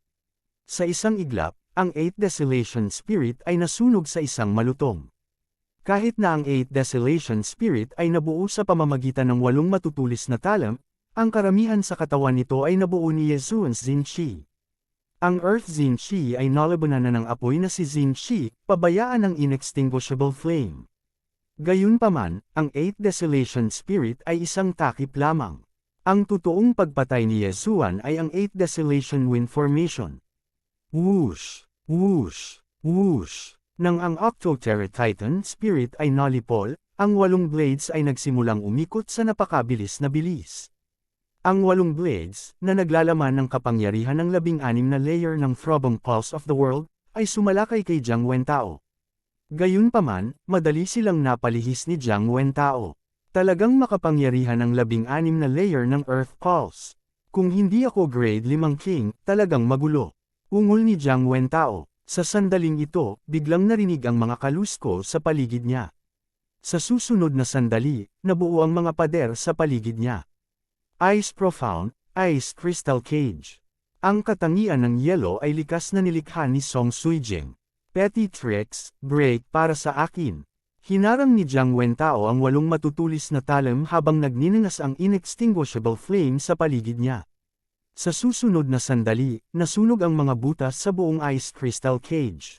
Sa isang iglap, ang 8 Desolation Spirit ay nasunog sa isang malutong. Kahit na ang 8 Desolation Spirit ay nabuo sa pamamagitan ng 8 matutulis na talam, ang karamihan sa katawan nito ay nabuo ni Yezuan's Xin Qi. Ang Earth Xin Qi ay nalabanan na ng apoy na si Xin Qi, pabayaan ng inextinguishable flame. Gayunpaman, ang 8 Desolation Spirit ay isang takip lamang. Ang totoong pagpatay ni Yezuan ay ang 8 Desolation Wind Formation. Whoosh! Whoosh! Whoosh! Nang ang Octoterra Titan Spirit ay nalipol, ang 8 blades ay nagsimulang umikot sa napakabilis na bilis. Ang 8 blades, na naglalaman ng kapangyarihan ng 16 na layer ng Throbbing Pulse of the World, ay sumalakay kay Jiang Wentao. Gayunpaman, madali silang napalihis ni Jiang Wentao. Talagang makapangyarihan ang 16 na layer ng Earth Pulse. Kung hindi ako grade 5 king, talagang magulo. Ungol ni Jiang Wentao. Sa sandaling ito, biglang narinig ang mga kalusko sa paligid niya. Sa susunod na sandali, nabuo ang mga pader sa paligid niya. Ice Profound, Ice Crystal Cage. Ang katangian ng yelo ay likas na nilikha ni Song Suijing. Petty tricks, break para sa akin. Hinarang ni Jiang Wentao ang 8 matutulis na talam habang nagniningas ang inextinguishable flame sa paligid niya. Sa susunod na sandali, nasunog ang mga butas sa buong Ice Crystal Cage.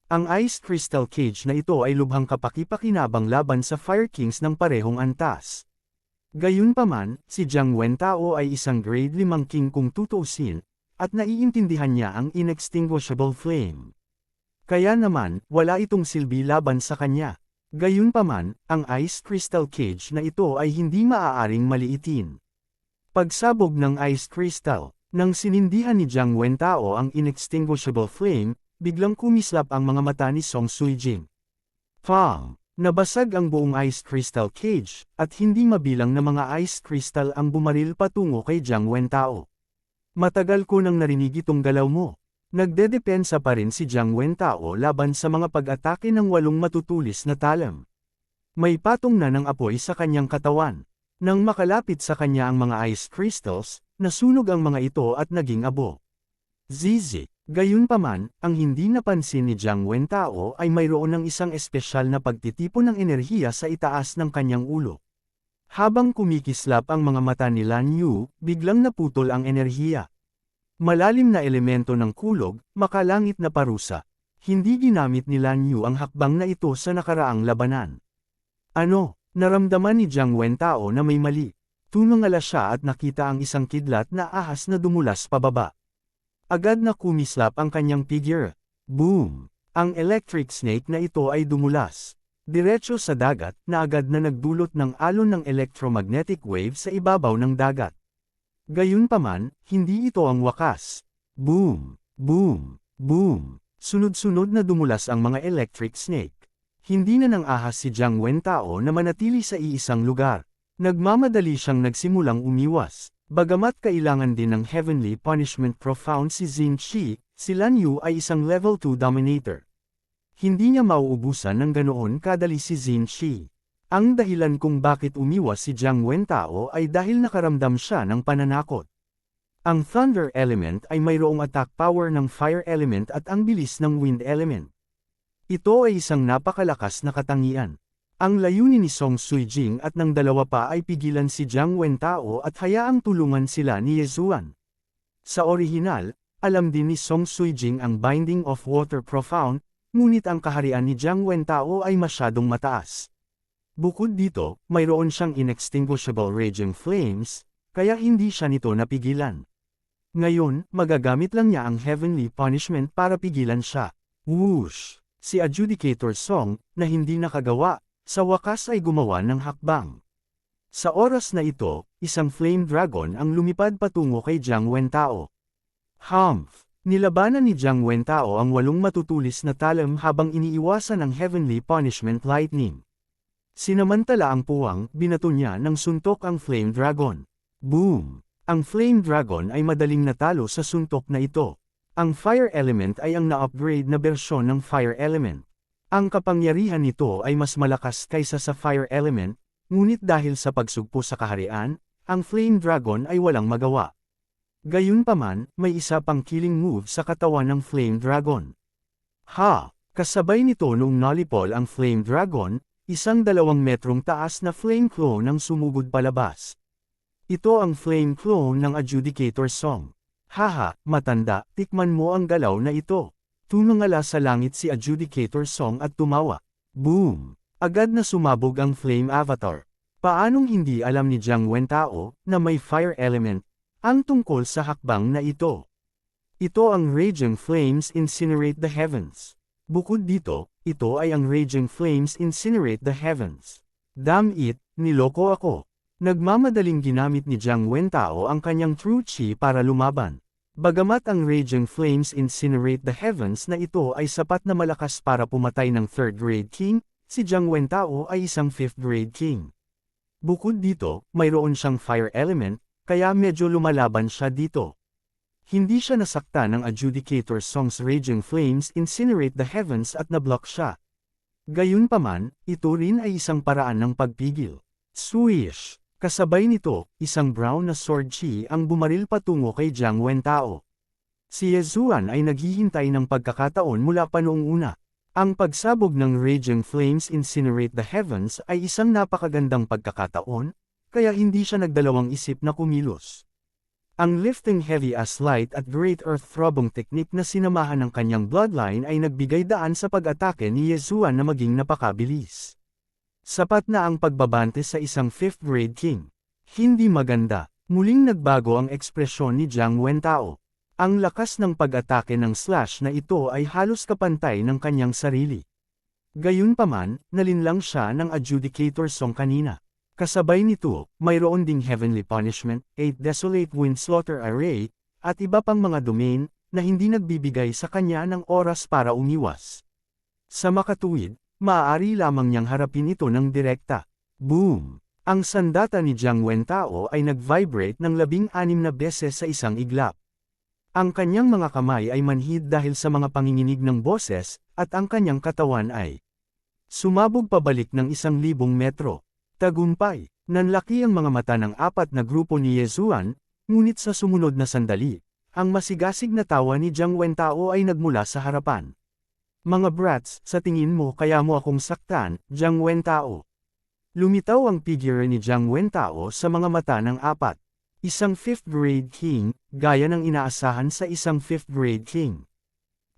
Ang Ice Crystal Cage na ito ay lubhang kapaki-pakinabang laban sa Fire Kings ng parehong antas. Gayunpaman, si Jiang Wentao ay isang grade 5 king kung tutuusin, at naiintindihan niya ang inextinguishable flame. Kaya naman, wala itong silbi laban sa kanya. Gayunpaman, ang Ice Crystal Cage na ito ay hindi maaaring maliitin. Pagsabog ng Ice Crystal, nang sinindihan ni Jiang Wentao ang inextinguishable flame, biglang kumislap ang mga mata ni Song Suijing. Pang! Nabasag ang buong Ice Crystal Cage, at hindi mabilang na mga Ice Crystal ang bumaril patungo kay Jiang Wentao. Matagal ko nang narinig itong galaw mo. Nagdedepensa pa rin si Jiang Wentao laban sa mga pag-atake ng 8 matutulis na talam. May patong na ng apoy sa kanyang katawan. Nang makalapit sa kanya ang mga ice crystals, nasunog ang mga ito at naging abo. Zizi. Gayunpaman, ang hindi napansin ni Jiang Wentao ay mayroon ng isang espesyal na pagtitipon ng enerhiya sa itaas ng kanyang ulo. Habang kumikislap ang mga mata ni Lan Yu, biglang naputol ang enerhiya. Malalim na elemento ng kulog, makalangit na parusa. Hindi ginamit ni Lan Yu ang hakbang na ito sa nakaraang labanan. Ano? Naramdaman ni Jiang Wentao na may mali. Tumangala siya at nakita ang isang kidlat na ahas na dumulas pababa. Agad na kumislap ang kanyang figure. Boom! Ang electric snake na ito ay dumulas diretso sa dagat na agad na nagdulot ng alon ng electromagnetic wave sa ibabaw ng dagat. Gayunpaman, hindi ito ang wakas. Boom! Boom! Boom! Sunod-sunod na dumulas ang mga electric snake. Hindi na nang ahas si Jiang Wentao na manatili sa iisang lugar. Nagmamadali siyang nagsimulang umiwas. Bagamat kailangan din ng heavenly punishment profound si Xin Shi, si Lan Yu ay isang level 2 dominator. Hindi niya mauubusan ng ganoon kadali si Xin Shi. Ang dahilan kung bakit umiwas si Jiang Wentao ay dahil nakaramdam siya ng pananakot. Ang Thunder Element ay mayroong attack power ng Fire Element at ang bilis ng Wind Element. Ito ay isang napakalakas na katangian. Ang layunin ni Song Suijing at ng dalawa pa ay pigilan si Jiang Wentao at hayaang tulungan sila ni Ye Zuan. Sa orihinal, alam din ni Song Suijing ang Binding of Water Profound, ngunit ang kaharian ni Jiang Wentao ay masyadong mataas. Bukod dito, mayroon siyang inextinguishable raging flames, kaya hindi siya nito napigilan. Ngayon, magagamit lang niya ang heavenly punishment para pigilan siya. Whoosh! Si Adjudicator Song, na hindi nakagawa, sa wakas ay gumawa ng hakbang. Sa oras na ito, isang flame dragon ang lumipad patungo kay Jiang Wentao. Humph! Nilabanan ni Jiang Wentao ang 8 matutulis na talam habang iniiwasan ang heavenly punishment lightning. Sinamantala ang puwang, binato niya ng suntok ang flame dragon. Boom! Ang flame dragon ay madaling natalo sa suntok na ito. Ang fire element ay ang na-upgrade na bersyon ng fire element. Ang kapangyarihan nito ay mas malakas kaysa sa fire element, ngunit dahil sa pagsugpo sa kaharian, ang flame dragon ay walang magawa. Gayunpaman, may isa pang killing move sa katawan ng Flame Dragon. Ha! Kasabay nito noong nalipol ang Flame Dragon, isang 2 metrong taas na Flame Clone ang sumugod palabas. Ito ang Flame Clone ng Adjudicator Song. Haha, matanda, tikman mo ang galaw na ito. Tumangala sa langit si Adjudicator Song at tumawa. Boom! Agad na sumabog ang Flame Avatar. Paanong hindi alam ni Jiang Wentao na may Fire Element ang tungkol sa hakbang na ito? Ito ang Raging Flames Incinerate the Heavens. Bukod dito, ito ay ang Raging Flames Incinerate the Heavens. Damn it, niloko ako. Nagmamadaling ginamit ni Jiang Wentao ang kanyang True Chi para lumaban. Bagamat ang Raging Flames Incinerate the Heavens na ito ay sapat na malakas para pumatay ng 3rd Grade King, si Jiang Wentao ay isang 5th Grade King. Bukod dito, mayroon siyang Fire Element, kaya medyo lumalaban siya dito. Hindi siya nasaktan ng Adjudicator Song's Raging Flames Incinerate the Heavens at nablock siya. Gayunpaman, ito rin ay isang paraan ng pagpigil. Swish! Kasabay nito, isang brown na sword chi ang bumaril patungo kay Jiang Wentao. Si Ye Zuan ay naghihintay ng pagkakataon mula pa noong una. Ang pagsabog ng Raging Flames Incinerate the Heavens ay isang napakagandang pagkakataon, kaya hindi siya nagdalawang isip na kumilos. Ang Lifting Heavy as Light at Great Earth Throbbing technique na sinamahan ng kanyang bloodline ay nagbigay daan sa pag-atake ni Ye Zuan na maging napakabilis. Sapat na ang pagbabante sa isang 5th Grade King. Hindi maganda. Muling nagbago ang ekspresyon ni Jiang Wentao. Ang lakas ng pag-atake ng slash na ito ay halos kapantay ng kanyang sarili. Gayunpaman, nalinlang siya ng Adjudicator Song kanina. Kasabay nito, mayroon ding Heavenly Punishment, 8 Desolate Wind Slaughter Array, at iba pang mga domain, na hindi nagbibigay sa kanya ng oras para umiwas. Sa makatuwid, maaari lamang niyang harapin ito ng direkta. Boom! Ang sandata ni Jiang Wentao ay nag-vibrate ng 16 na beses sa isang iglap. Ang kanyang mga kamay ay manhid dahil sa mga panginginig ng boses, at ang kanyang katawan ay sumabog pabalik ng 1,000 metro. Tagumpay, nanlaki ang mga mata ng 4 na grupo ni Ye Zuan, ngunit sa sumunod na sandali, ang masigasig na tawa ni Jiang Wentao ay nagmula sa harapan. Mga brats, sa tingin mo kaya mo akong saktan, Jiang Wentao. Lumitaw ang figure ni Jiang Wentao sa mga mata ng 4. Isang 5th Grade King, gaya ng inaasahan sa isang 5th Grade King.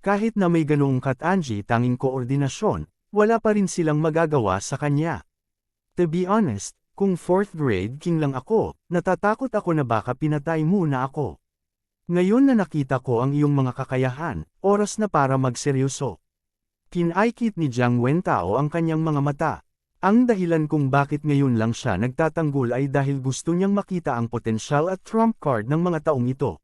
Kahit na may ganoong katanji tanging koordinasyon, wala pa rin silang magagawa sa kanya. To be honest, Kung 4th grade king lang ako, natatakot ako na baka pinatay mo na ako. Ngayon na nakita ko ang iyong mga kakayahan, oras na para magseryoso. Kinaikit ni Jiang Wentao ang kanyang mga mata. Ang dahilan kung bakit ngayon lang siya nagtatanggol ay dahil gusto niyang makita ang potensyal at trump card ng mga taong ito.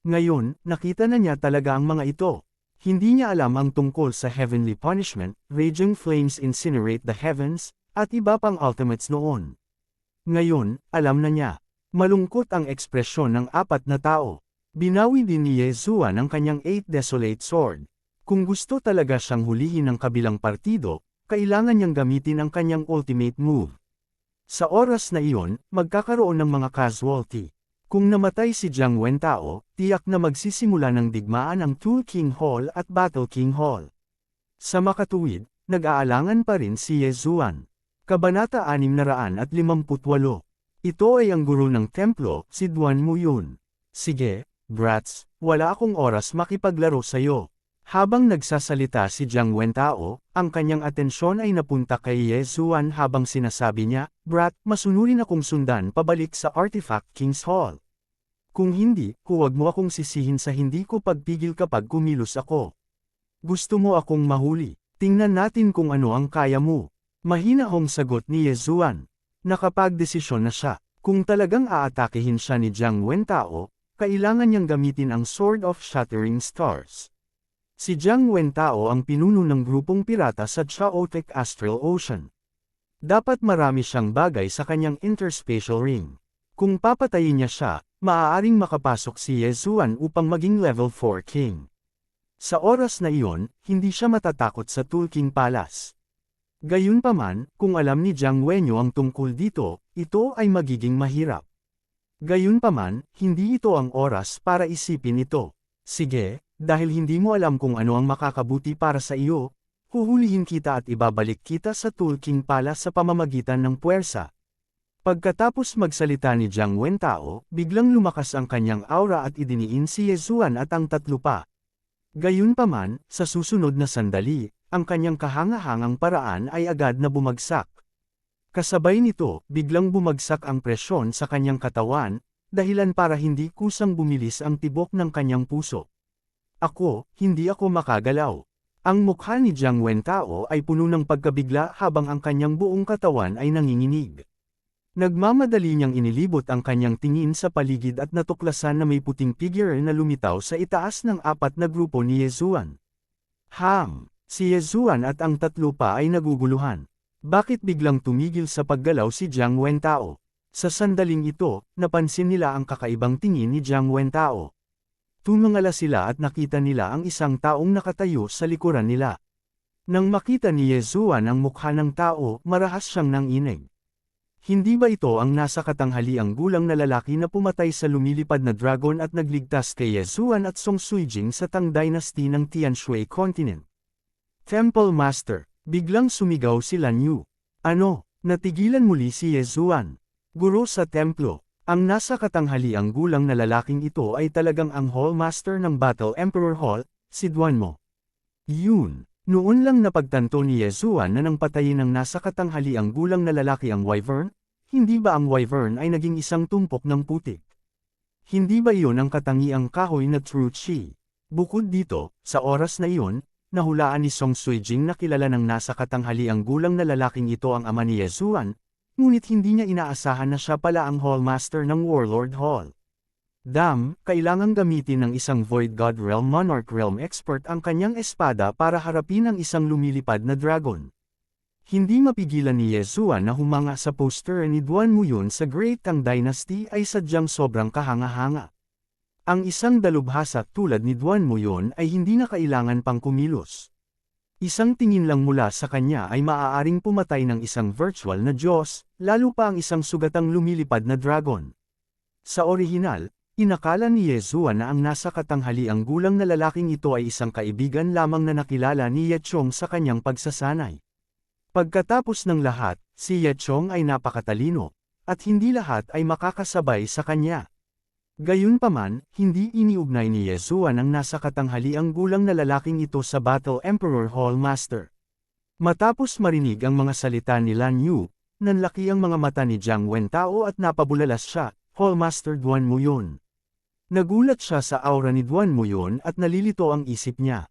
Ngayon, nakita na niya talaga ang mga ito. Hindi niya alam ang tungkol sa heavenly punishment, raging flames incinerate the heavens, at iba pang ultimates noon. Ngayon, alam na niya. Malungkot ang ekspresyon ng apat na tao. Binawi din ni Ye Zuan ang kanyang 8 Desolate Sword. Kung gusto talaga siyang hulihin ng kabilang partido, kailangan niyang gamitin ang kanyang ultimate move. Sa oras na iyon, magkakaroon ng mga casualty. Kung namatay si Jiang Wentao, tiyak na magsisimula ng digmaan ang Tool King Hall at Battle King Hall. Sa makatuwid, nag-aalangan pa rin si Ye Zuan. Kabanata 658. Ito ay ang guro ng templo, si Duan Muyun. Sige, brats, wala akong oras makipaglaro sayo. Habang nagsasalita si Jiang Wentao, ang kanyang atensyon ay napunta kay Ye Zuan habang sinasabi niya, "Brat, masunurin akong sundan pabalik sa Artifact King's Hall. Kung hindi, huwag mo akong sisihin sa hindi ko pagpigil kapag kumilos ako. Gusto mo akong mahuli? Tingnan natin kung ano ang kaya mo." Mahinahong sagot ni Ye Zuan. Nakapagdesisyon na siya. Kung talagang aatakehin siya ni Jiang Wentao, kailangan niyang gamitin ang Sword of Shattering Stars. Si Jiang Wentao ang pinuno ng grupong pirata sa Chaotic Astral Ocean. Dapat marami siyang bagay sa kanyang interspatial ring. Kung papatayin niya siya, maaaring makapasok si Ye Zuan upang maging level 4 king. Sa oras na iyon, hindi siya matatakot sa Tool King Palace. Gayunpaman, kung alam ni Jiang Wenyo ang tungkol dito, ito ay magiging mahirap. Gayunpaman, hindi ito ang oras para isipin ito. Sige, dahil hindi mo alam kung ano ang makakabuti para sa iyo, huhulihin kita at ibabalik kita sa Tool King Palace sa pamamagitan ng puwersa. Pagkatapos magsalita ni Jiang Wentao, biglang lumakas ang kanyang aura at idiniin si Ye Zuan at ang tatlo pa. Gayunpaman, sa susunod na sandali, ang kanyang kahangahangang paraan ay agad na bumagsak. Kasabay nito, biglang bumagsak ang presyon sa kanyang katawan, dahilan para hindi kusang bumilis ang tibok ng kanyang puso. Hindi ako makagalaw. Ang mukha ni Jiang Wentao ay puno ng pagkabigla habang ang kanyang buong katawan ay nanginginig. Nagmamadali niyang inilibot ang kanyang tingin sa paligid at natuklasan na may puting figure na lumitaw sa itaas ng apat na grupo ni Ye Zuan. Si Ye Zuan at ang tatlo pa ay naguguluhan. Bakit biglang tumigil sa paggalaw si Jiang Wentao? Sa sandaling ito, napansin nila ang kakaibang tingin ni Jiang Wentao. Tumangala sila at nakita nila ang isang taong nakatayo sa likuran nila. Nang makita ni Ye Zuan ang mukha ng tao, marahas siyang nanginig. Hindi ba ito ang nasa katanghaliang gulang na lalaki na pumatay sa lumilipad na dragon at nagligtas kay Ye Zuan at Song Suijing sa Tang Dynasty ng Tianshui Continent? Temple Master, biglang sumigaw si Lan Yu. Ano, natigilan muli si Ye Zuan. Guro sa templo. Ang nasa katanghaliang gulang na lalaking ito ay talagang ang Hall Master ng Battle Emperor Hall, si Duan Mo. Yun, noon lang napagtanto ni Ye Zuan na nang patayin ng nasa katanghaliang gulang na lalaki ang Wyvern, hindi ba ang Wyvern ay naging isang tumpok ng putik? Hindi ba iyon ang katangiang kahoy na True Chi? Bukod dito, sa oras na iyon, nahulaan ni Song Suijing na kilala ng nasa katanghaliang gulang na lalaking ito ang ama ni Ye Zuan, ngunit hindi niya inaasahan na siya pala ang Hall Master ng Warlord Hall. Kailangang gamitin ng isang Void God Realm Monarch Realm Expert ang kanyang espada para harapin ang isang lumilipad na dragon. Hindi mapigilan ni Ye Zuan na humanga sa poster ni Duan Muyun sa Great Tang Dynasty ay sadyang sobrang kahanga-hanga. Ang isang dalubhasa tulad ni Duan Muyun ay hindi na kailangan pang kumilos. Isang tingin lang mula sa kanya ay maaaring pumatay ng isang virtual na Diyos, lalo pa ang isang sugatang lumilipad na dragon. Sa orihinal, inakala ni Ye Zuan na ang nasa katanghaliang gulang na lalaking ito ay isang kaibigan lamang na nakilala ni Ye Chong sa kanyang pagsasanay. Pagkatapos ng lahat, si Ye Chong ay napakatalino, at hindi lahat ay makakasabay sa kanya. Gayunpaman, hindi iniugnay ni Ye Zuan ang nasa katanghaliang gulang na lalaking ito sa Battle Emperor Hall Master. Matapos marinig ang mga salita ni Lan Yu, nanlaki ang mga mata ni Jiang Wentao at napabulalas siya, Hallmaster Duan mo yun. Nagulat siya sa aura ni Duan mo yun at nalilito ang isip niya.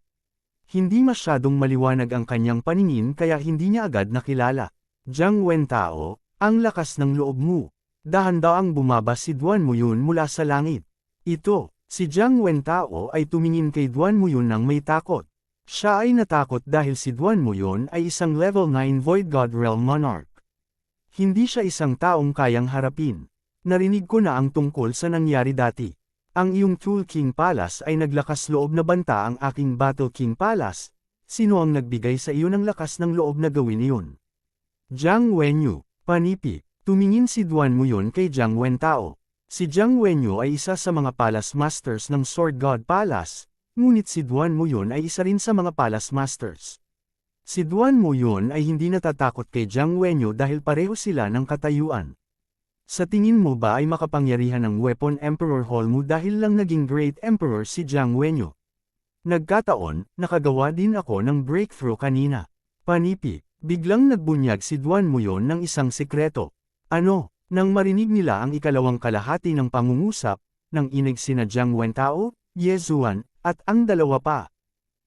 Hindi masyadong maliwanag ang kanyang paningin kaya hindi niya agad nakilala. Jiang Wentao, ang lakas ng loob mo. Dahan-daang bumaba si Duan mo yun mula sa langit. Ito, si Jiang Wentao ay tumingin kay Duan mo yun nang may takot. Siya ay natakot dahil si Duan mo yun ay isang level 9 Void God Realm Monarch. Hindi siya isang taong kayang harapin. Narinig ko na ang tungkol sa nangyari dati. Ang iyong Tool King Palace ay naglakas loob na banta ang aking Battle King Palace. Sino ang nagbigay sa iyo ng lakas ng loob na gawin iyon? Jiang Wenyu, panipi, tumingin si Duan mo yun kay Jiang Wentao. Si Jiang Wenyu ay isa sa mga Palace Masters ng Sword God Palace, ngunit si Duan mo yun ay isa rin sa mga Palace Masters. Si Duan mo yun ay hindi natatakot kay Jiang Wenyu dahil pareho sila ng katayuan. Sa tingin mo ba ay makapangyarihan ng Weapon Emperor Hall mo dahil lang naging Great Emperor si Jiang Wenyu? Nagkataon, nakagawa din ako ng breakthrough kanina. Panipi, biglang nagbunyag si Duan mo yun ng isang sekreto. Ano? Nang marinig nila ang ikalawang kalahati ng pangungusap, nang inig sina Jiang Wentao, Ye Zuan, at ang dalawa pa.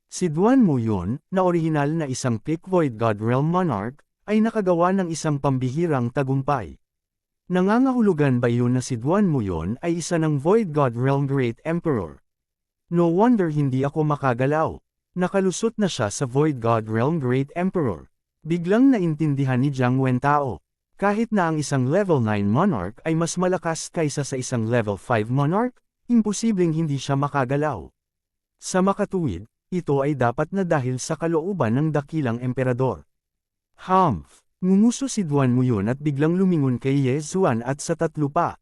Si Duan mo yun, na orihinal na isang Peak Void God Realm Monarch, ay nakagawa ng isang pambihirang tagumpay. Nangangahulugan ba yun na si Duan mo yun ay isa ng Void God Realm Great Emperor? No wonder hindi ako makagalaw. Nakalusot na siya sa Void God Realm Great Emperor. Biglang naintindihan ni Jiang Wentao. Kahit na ang isang level 9 monarch ay mas malakas kaysa sa isang level 5 monarch, imposibleng hindi siya makagalaw. Sa makatuwid, ito ay dapat na dahil sa kalooban ng dakilang emperador. Humph! Ngumuso si Duan mo yun at biglang lumingon kay Ye Zuan at sa tatlo pa.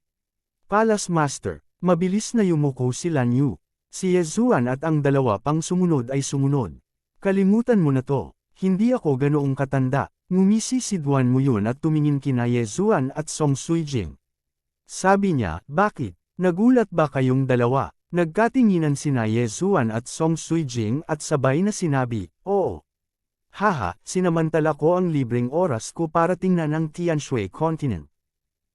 Palace Master, mabilis na yumuko si Lan Yu. Si Ye Zuan at ang dalawa pang sumunod ay sumunod. Kalimutan mo na to, hindi ako ganoong katanda. Ngumisi si Duan mo yun at tumingin kina Ye Zuan at Song Suijing. Sabi niya, bakit? Nagulat ba kayong dalawa? Nagkatinginan sina Ye Zuan at Song Suijing at sabay na sinabi, oo. Haha, sinamantala ko ang libreng oras ko para tingnan ang Tianshui Continent.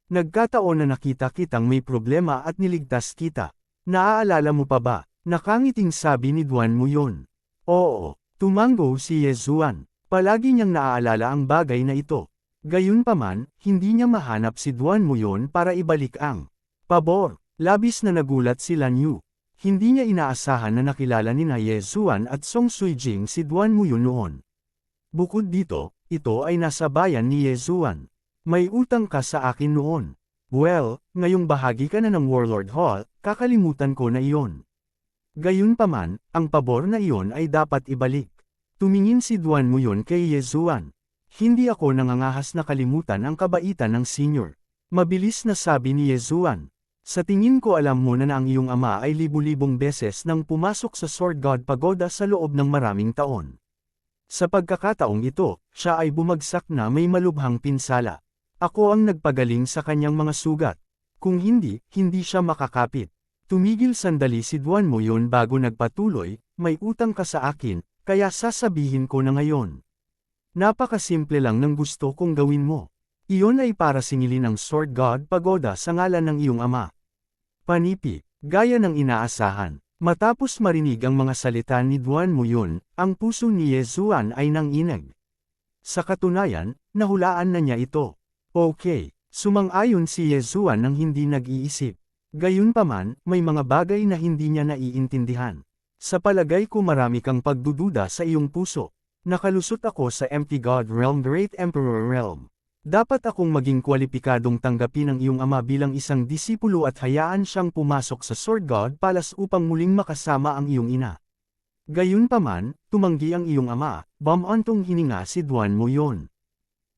Nagkataon na nakita kitang may problema at niligtas kita. Naaalala mo pa ba? Nakangiting sabi ni Duan mo yun. Oo, tumango si Ye Zuan. Palagi niyang naaalala ang bagay na ito. Gayunpaman, hindi niya mahanap si Duan mo yun para ibalik ang pabor. Labis na nagulat si Lan Yu. Hindi niya inaasahan na nakilala ni Ye Zuan at Song Suijing si Duan mo yun noon. Bukod dito, ito ay nasa bayan ni Ye Zuan. May utang ka sa akin noon. Well, ngayong bahagi ka na ng Warlord Hall, kakalimutan ko na iyon. Gayunpaman, ang pabor na iyon ay dapat ibalik. Tumingin si Duan mo yun kay Ye Zuan. Hindi ako nangangahas na kalimutan ang kabaitan ng senior. Mabilis na sabi ni Ye Zuan. Sa tingin ko alam mo na ang iyong ama ay libu-libong beses nang pumasok sa Sword God Pagoda sa loob ng maraming taon. Sa pagkakataong ito, siya ay bumagsak na may malubhang pinsala. Ako ang nagpagaling sa kanyang mga sugat. Kung hindi, hindi siya makakapit. Tumigil sandali si Duan mo yun bago nagpatuloy, may utang ka sa akin, kaya sasabihin ko na ngayon. Napakasimple lang ng gusto kong gawin mo. Iyon ay para singilin ang Sword God Pagoda sa ngalan ng iyong ama. Panipi, gaya ng inaasahan. Matapos marinig ang mga salita ni Duan mo yun, ang puso ni Ye Zuan ay nanginag. Sa katunayan, nahulaan na niya ito. Okay, sumang-ayon si Ye Zuan nang hindi nag-iisip. Gayunpaman, may mga bagay na hindi niya naiintindihan. Sa palagay ko marami kang pagdududa sa iyong puso. Nakalusot ako sa Empty God Realm Great Emperor Realm. Dapat akong maging kwalipikadong tanggapin ang iyong ama bilang isang disipulo at hayaan siyang pumasok sa Sword God Palace upang muling makasama ang iyong ina. Gayunpaman, tumanggi ang iyong ama, bumantong hininga si Duan mo yun.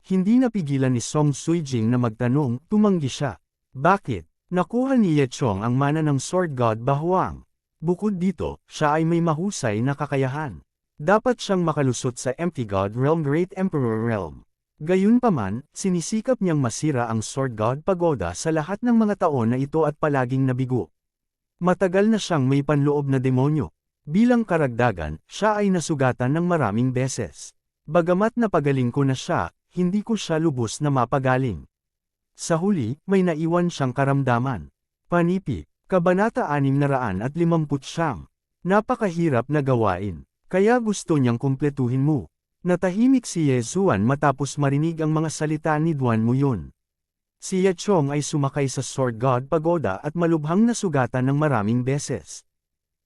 Hindi napigilan ni Song Suijing na magtanong, tumanggi siya. Bakit? Nakuha ni Ye Chong ang mana ng Sword God ba Huang? Bukod dito, siya ay may mahusay na kakayahan. Dapat siyang makalusot sa Empty God Realm Great Emperor Realm. Gayunpaman, sinisikap niyang masira ang Sword God Pagoda sa lahat ng mga taon na ito at palaging nabigo. Matagal na siyang may panloob na demonyo. Bilang karagdagan, siya ay nasugatan ng maraming beses. Bagamat napagaling ko na siya, hindi ko siya lubos na mapagaling. Sa huli, may naiwan siyang karamdaman. Panipi, Kabanata 659. Napakahirap na gawain, kaya gusto niyang kumpletuhin mo. Natahimik si Yezuan matapos marinig ang mga salita ni Duan Muyon. Si Ye Chong ay sumakay sa Sword God Pagoda at malubhang nasugatan ng maraming beses.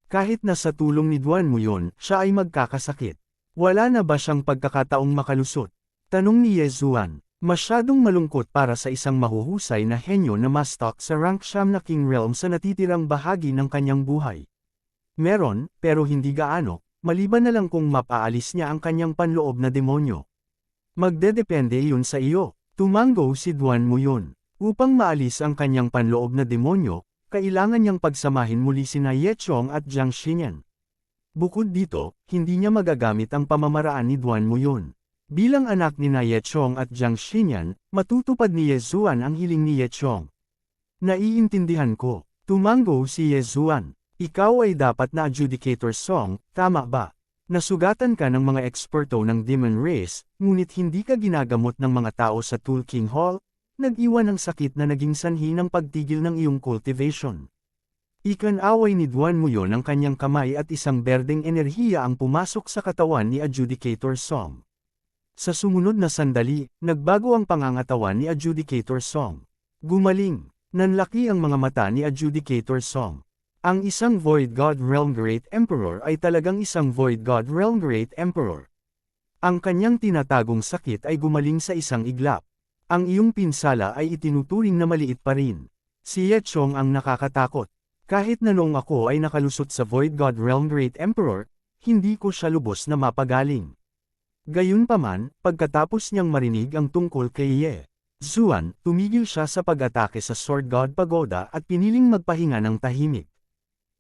Kahit na sa tulong ni Duan Muyon, siya ay magkakasakit. Wala na ba siyang pagkakataong makalusot? Tanong ni Yezuan. Masyadong malungkot para sa isang mahuhusay na henyo na mastak sa rank siyam na King Realm sa natitirang bahagi ng kanyang buhay. Meron, pero hindi gaano, maliban na lang kung mapaalis niya ang kanyang panloob na demonyo. Magdedepende yun sa iyo, tumango si Duan Muyon. Upang maalis ang kanyang panloob na demonyo, kailangan niyang pagsamahin muli sina Ye Chong at Jiang Xinyan. Bukod dito, hindi niya magagamit ang pamamaraan ni Duan Muyon. Bilang anak ni Ye Chong at Jiang Xinyan, matutupad ni Yezuan ang hiling ni Ye Chong. Naiintindihan ko, tumango si Yezuan. Ikaw ay dapat na adjudicator song, tama ba? Nasugatan ka ng mga eksperto ng Demon Race, ngunit hindi ka ginagamot ng mga tao sa Tool King Hall, nag-iwan ng sakit na naging sanhi ng pagtigil ng iyong cultivation. Ikan-away ni Duan Muyon ang kanyang kamay at isang berdeng enerhiya ang pumasok sa katawan ni Adjudicator Song. Sa sumunod na sandali, nagbago ang pangangatawan ni Adjudicator Song. Gumaling, nanlaki ang mga mata ni Adjudicator Song. Ang isang Void God Realm Great Emperor ay talagang isang Void God Realm Great Emperor. Ang kanyang tinatagong sakit ay gumaling sa isang iglap. Ang iyong pinsala ay itinuturing na maliit pa rin. Si Ye Chong ang nakakatakot. Kahit na noong ako ay nakalusot sa Void God Realm Great Emperor, hindi ko siya lubos na mapagaling. Gayunpaman, pagkatapos niyang marinig ang tungkol kay Ye Zuan, tumigil siya sa pag-atake sa Sword God Pagoda at piniling magpahinga ng tahimik.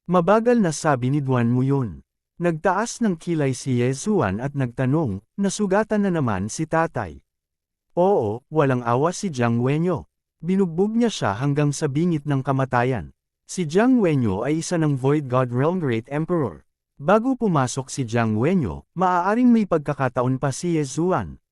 Mabagal na sabi ni Duan Muyon. Nagtaas ng kilay si Ye Zuan at nagtanong, nasugatan na naman si tatay. Oo, walang awa si Jiang Wenyo. Binugbog niya siya hanggang sa bingit ng kamatayan. Si Jiang Wenyo ay isa ng Void God Realm Great Emperor. Bago pumasok si Jiang Wenyo, maaaring may pagkakataon pa si Ye Zuan.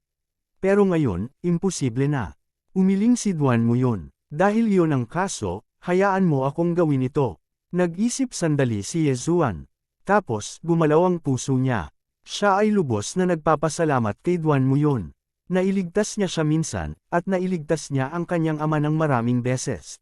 Pero ngayon, imposible na. Umiling si Duan Muyon. Dahil iyon ang kaso, hayaan mo akong gawin ito. Nag-isip sandali si Ye Zuan. Tapos, gumalaw ang puso niya. Siya ay lubos na nagpapasalamat kay Duan Muyon. Nailigtas niya siya minsan, at nailigtas niya ang kanyang ama ng maraming beses.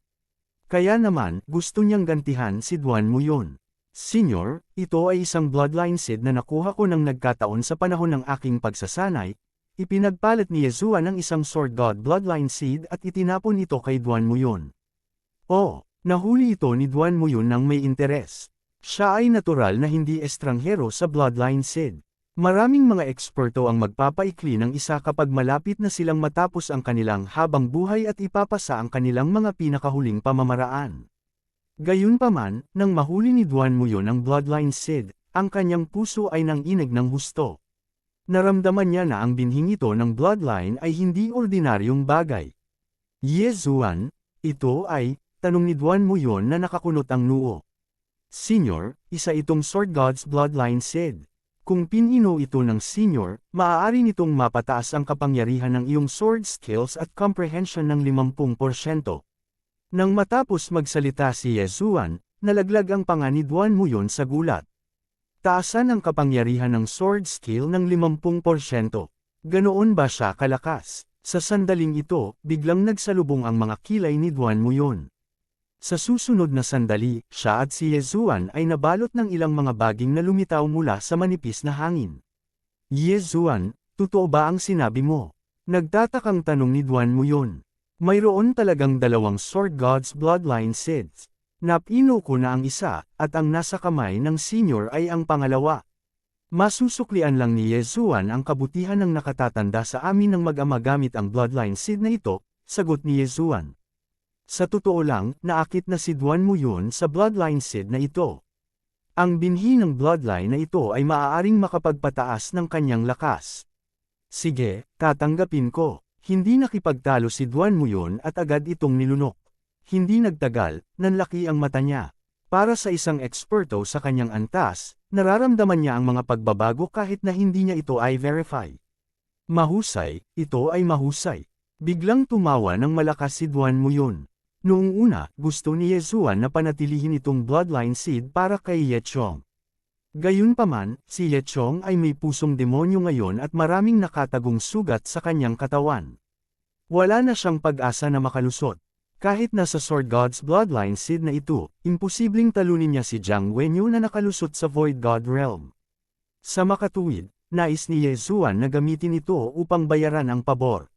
Kaya naman, gusto niyang gantihan si Duan Muyon. Senyor, ito ay isang bloodline seed na nakuha ko ng nagkataon sa panahon ng aking pagsasanay. Ipinagpalit ni Yezuan ang isang Sword God bloodline seed at itinapon ito kay Duan Muyon. Oh, nahuli ito ni Duan Muyon ng may interes. Siya ay natural na hindi estranghero sa bloodline seed. Maraming mga eksperto ang magpapaikli ng isa kapag malapit na silang matapos ang kanilang habang buhay at ipapasa ang kanilang mga pinakahuling pamamaraan. Gayunpaman, nang mahuli ni Duan Muyon ang bloodline seed, ang kanyang puso ay nanginig ng husto. Naramdaman niya na ang binhing ito ng bloodline ay hindi ordinaryong bagay. Ye Zuan, ito ay, tanong ni Duan Muyon na nakakunot ang noo. Senyor, isa itong Sword God's bloodline seed. Kung pinino ito ng senyor, maaari nitong mapataas ang kapangyarihan ng iyong sword skills at comprehension ng 50%. Nang matapos magsalita si Ye Zuan, nalaglag ang panga ni Duan Muyon sa gulat. Taasan ang kapangyarihan ng sword skill ng 50%. Ganoon ba siya kalakas? Sa sandaling ito, biglang nagsalubong ang mga kilay ni Duan Muyon. Sa susunod na sandali, siya at si Ye Zuan ay nabalot ng ilang mga baging na lumitaw mula sa manipis na hangin. Ye Zuan, totoo ba ang sinabi mo? Nagtatakang tanong ni Duan Muyon. Mayroon talagang dalawang Sword God's bloodline seeds. Napino ko na ang isa, at ang nasa kamay ng senyor ay ang pangalawa. Masusuklian lang ni Ye Zuan ang kabutihan ng nakatatanda sa amin ng mag-ama gamit ang bloodline seed na ito, sagot ni Ye Zuan. Sa totoo lang, naakit na si Duan Muyon sa bloodline seed na ito. Ang binhi ng bloodline na ito ay maaaring makapagpataas ng kanyang lakas. Sige, tatanggapin ko. Hindi nakipagtalo si Duan Muyon at agad itong nilunok. Hindi nagtagal, nanlaki ang mata niya. Para sa isang eksperto sa kanyang antas, nararamdaman niya ang mga pagbabago kahit na hindi niya ito ay verify. Mahusay, ito ay mahusay. Biglang tumawa ng malakas si Duan Muyon. Noong una, gusto ni Yezuan na panatilihin itong bloodline seed para kay Ye Chong. Gayunpaman, si Ye Chong ay may pusong demonyo ngayon at maraming nakatagong sugat sa kanyang katawan. Wala na siyang pag-asa na makalusot. Kahit nasa Sword God's bloodline seed na ito, imposibleng talunin niya si Jiang Wenyu na nakalusot sa Void God Realm. Sa makatuwid, nais ni Yezuan na gamitin ito upang bayaran ang pabor.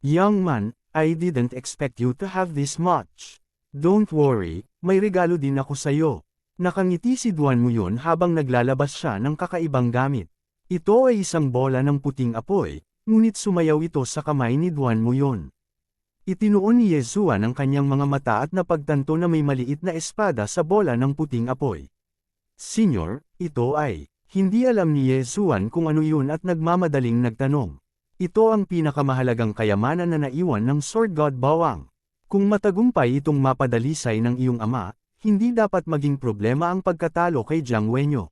Young man, I didn't expect you to have this much. Don't worry, may regalo din ako sa'yo. Nakangiti si Duan Muyon habang naglalabas siya ng kakaibang gamit. Ito ay isang bola ng puting apoy, ngunit sumayaw ito sa kamay ni Duan Muyon. Itinuon ni Yezuan ang kanyang mga mata at napagtanto na may maliit na espada sa bola ng puting apoy. Senyor, ito ay, hindi alam ni Yezuan kung ano yun at nagmamadaling nagtanong. Ito ang pinakamahalagang kayamanan na naiwan ng Sword God Bawang. Kung matagumpay itong mapadalisay ng iyong ama, hindi dapat maging problema ang pagkatalo kay Jiang Wenyu.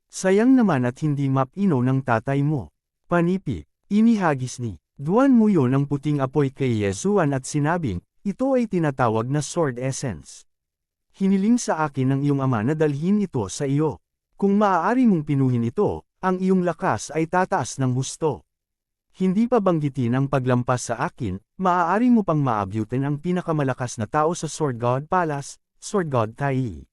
Sayang naman at hindi mapino ng tatay mo. Panipi, inihagis ni Duan Muyon ang puting apoy kay Yezuan at sinabing, ito ay tinatawag na Sword Essence. Hiniling sa akin ng iyong ama na dalhin ito sa iyo. Kung maaari mong pinuhin ito, ang iyong lakas ay tataas ng husto. Hindi pa banggitin ang paglampas sa akin, maaari mo pang maabyutin ang pinakamalakas na tao sa Sword God Palace, Sword God Tai.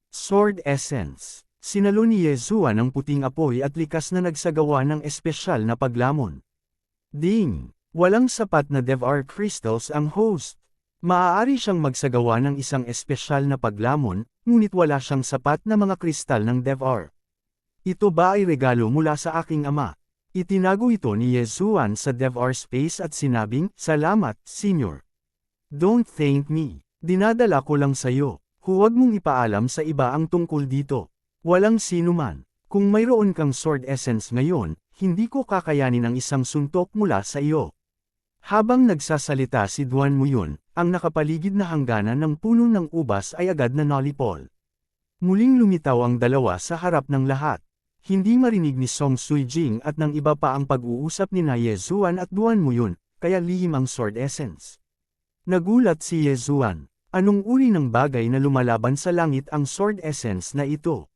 Sword Essence. Sinalo ni Yezuan ang puting apoy at likas na nagsagawa ng espesyal na paglamon. Ding! Walang sapat na DevR crystals ang host. Maaari siyang magsagawa ng isang espesyal na paglamon, ngunit wala siyang sapat na mga kristal ng DevR. Ito ba ay regalo mula sa aking ama? Itinago ito ni Yezuan sa DevR space at sinabing, salamat, Senyor. Don't thank me. Dinadala ko lang sa'yo. Huwag mong ipaalam sa iba ang tungkol dito. Walang sinuman. Kung mayroon kang Sword Essence ngayon, hindi ko kakayanin ang isang suntok mula sa iyo. Habang nagsasalita si Duan Muyon, ang nakapaligid na hangganan ng puno ng ubas ay agad na nalipol. Muling lumitaw ang dalawa sa harap ng lahat. Hindi marinig ni Song Suijing at ng iba pa ang pag-uusap ni na Yezuan at Duan Muyon, kaya lihim ang Sword Essence. Nagulat si Yezuan. Anong uri ng bagay na lumalaban sa langit ang Sword Essence na ito?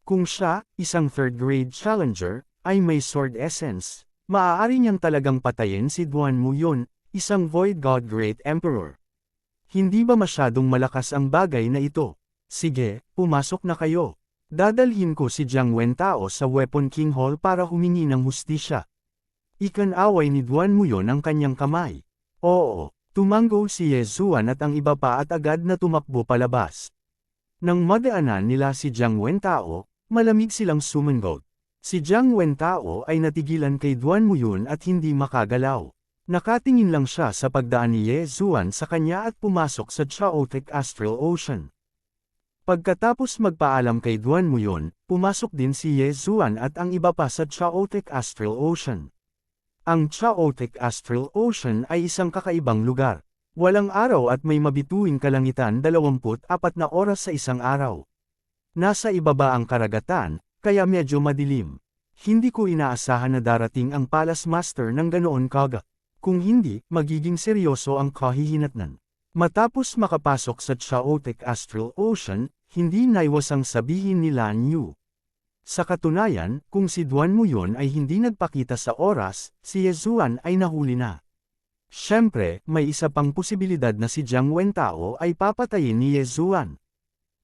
Kung siya, isang third-grade challenger, ay may Sword Essence, maaari niyang talagang patayin si Duan Muyon, isang Void God Great Emperor. Hindi ba masyadong malakas ang bagay na ito? Sige, pumasok na kayo. Dadalhin ko si Jiang Wentao sa Weapon King Hall para humingi ng hustisya. Ikan-away ni Duan Muyon ang kanyang kamay. Oo, tumango si Yezuan at ang iba pa at agad na tumakbo palabas. Nang madaanan nila si Jiang Wentao, malamig silang sumangot. Si Jiang Wentao ay natigilan kay Duan Muyon at hindi makagalaw. Nakatingin lang siya sa pagdaan ni Yezuan sa kanya at pumasok sa Chaotic Astral Ocean. Pagkatapos magpaalam kay Duan Muyon, pumasok din si Yezuan at ang iba pa sa Chaotic Astral Ocean. Ang Chaotic Astral Ocean ay isang kakaibang lugar. Walang araw at may mabituing kalangitan 24 na oras sa isang araw. Nasa ibaba ang karagatan, kaya medyo madilim. Hindi ko inaasahan na darating ang Palace Master ng ganoon kaga. Kung hindi, magiging seryoso ang kahihinatnan. Matapos makapasok sa Chaotic Astral Ocean, hindi naiwasang sabihin ni Lan Yu. Sa katunayan, kung si Duan Muyon ay hindi nagpakita sa oras, si Yezuan ay nahuli na. Siyempre, may isa pang posibilidad na si Jiang Wentao ay papatayin ni Yezuan.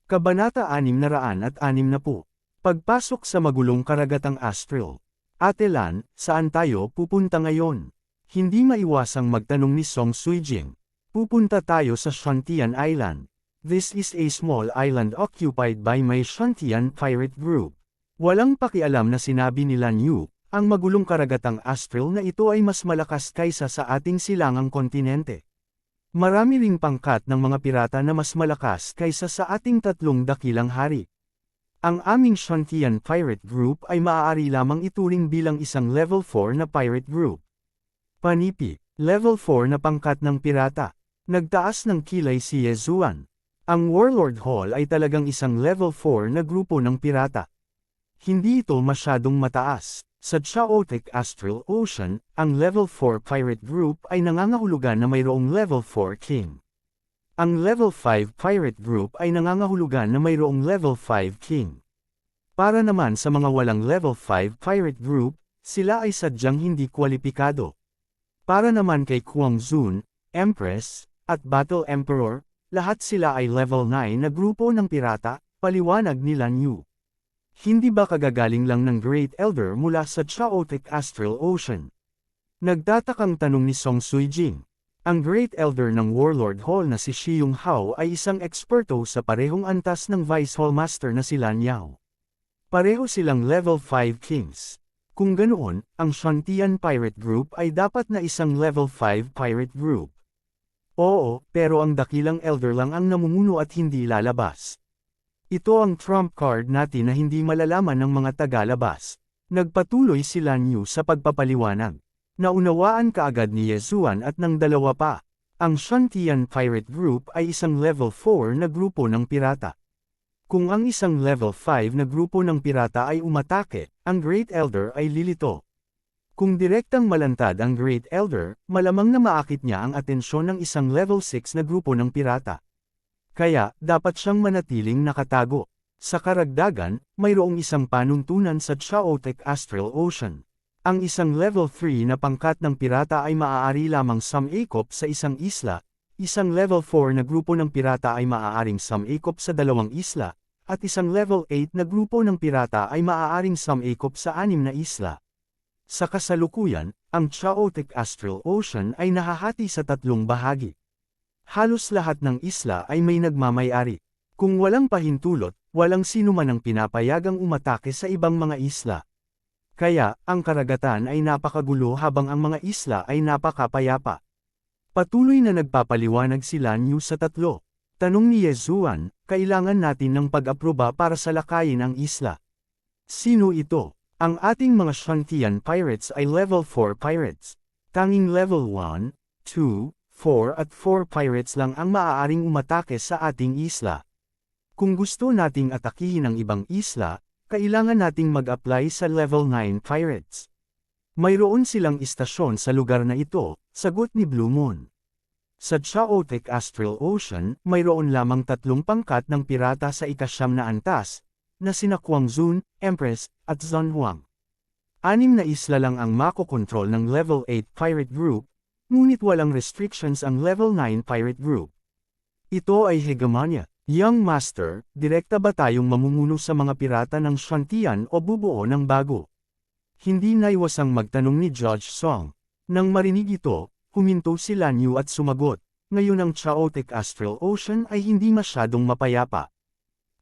Kabanata 660. Pagpasok sa magulong karagatang astral. Ate Lan, saan tayo pupunta ngayon? Hindi maiwasang magtanong ni Song Suijing. Pupunta tayo sa Shantian Island. This is a small island occupied by my Shantian pirate group. Walang pakialam na sinabi ni Lan Yu, ang magulong karagatang astral na ito ay mas malakas kaysa sa ating silangang kontinente. Marami ring pangkat ng mga pirata na mas malakas kaysa sa ating tatlong dakilang hari. Ang aming Shantian pirate group ay maaari lamang ituring bilang isang level 4 na pirate group. Panipi, level 4 na pangkat ng pirata. Nagtaas ng kilay si Yezuan. Ang Warlord Hall ay talagang isang level 4 na grupo ng pirata. Hindi ito masyadong mataas. Sa Chaotic Astral Ocean, ang Level 4 Pirate Group ay nangangahulugan na mayroong Level 4 King. Ang Level 5 Pirate Group ay nangangahulugan na mayroong Level 5 King. Para naman sa mga walang Level 5 Pirate Group, sila ay sadyang hindi kwalipikado. Para naman kay Kwang Zun, Empress, at Battle Emperor, lahat sila ay Level 9 na grupo ng pirata, paliwanag ni Lan Yu. Hindi ba kagagaling lang ng Great Elder mula sa Chaotic Astral Ocean? Nagtatakang tanong ni Song Suijing. Ang Great Elder ng Warlord Hall na si Shi Yung Hao ay isang eksperto sa parehong antas ng Vice Hall Master na si Lan Yao. Pareho silang Level 5 Kings. Kung ganoon, ang Shantian Pirate Group ay dapat na isang Level 5 Pirate Group. Oo, pero ang dakilang Elder lang ang namumuno at hindi lalabas. Ito ang trump card natin na hindi malalaman ng mga tagalabas. Nagpatuloy si Lan Yu sa pagpapaliwanag. Naunawaan kaagad ni Yezuan at ng dalawa pa. Ang Shantian Pirate Group ay isang Level 4 na grupo ng pirata. Kung ang isang Level 5 na grupo ng pirata ay umatake, ang Great Elder ay lilito. Kung direktang malantad ang Great Elder, malamang na maakit niya ang atensyon ng isang Level 6 na grupo ng pirata. Kaya, dapat siyang manatiling nakatago. Sa karagdagan, mayroong isang panuntunan sa Chaotic Astral Ocean. Ang isang Level 3 na pangkat ng pirata ay maaari lamang sumikop sa isang isla, isang Level 4 na grupo ng pirata ay maaaring sumikop sa dalawang isla, at isang Level 8 na grupo ng pirata ay maaaring sumikop sa 6 na isla. Sa kasalukuyan, ang Chaotic Astral Ocean ay nahahati sa 3 bahagi. Halos lahat ng isla ay may nagmamay-ari. Kung walang pahintulot, walang sino man ang pinapayagang umatake sa ibang mga isla. Kaya, ang karagatan ay napakagulo habang ang mga isla ay napakapayapa. Patuloy na nagpapaliwanag si Lan Yu sa 3. Tanong ni Yezuan, kailangan natin ng pag-aproba para salakayin ang isla. Sino ito? Ang ating mga Shantian Pirates ay Level 4 Pirates. Tanging Level 1, 2, 4 at 4 pirates lang ang maaaring umatake sa ating isla. Kung gusto nating atakihin ang ibang isla, kailangan nating mag-apply sa Level 9 pirates. Mayroon silang istasyon sa lugar na ito, sagot ni Blue Moon. Sa Chaotic Astral Ocean, mayroon lamang 3 pangkat ng pirata sa ika-9 na antas, na sina Kwang Zun, Empress, at Zun Huang. 6 na isla lang ang makokontrol ng Level 8 Pirate Group, ngunit walang restrictions ang Level 9 Pirate Group. Ito ay hegemonya. Young Master, direkta ba tayong mamumuno sa mga pirata ng Shantian o bubuo ng bago? Hindi naiwasang magtanong ni Judge Song. Nang marinig ito, huminto si Lan Yu at sumagot. Ngayon ang Chaotic Astral Ocean ay hindi masyadong mapayapa.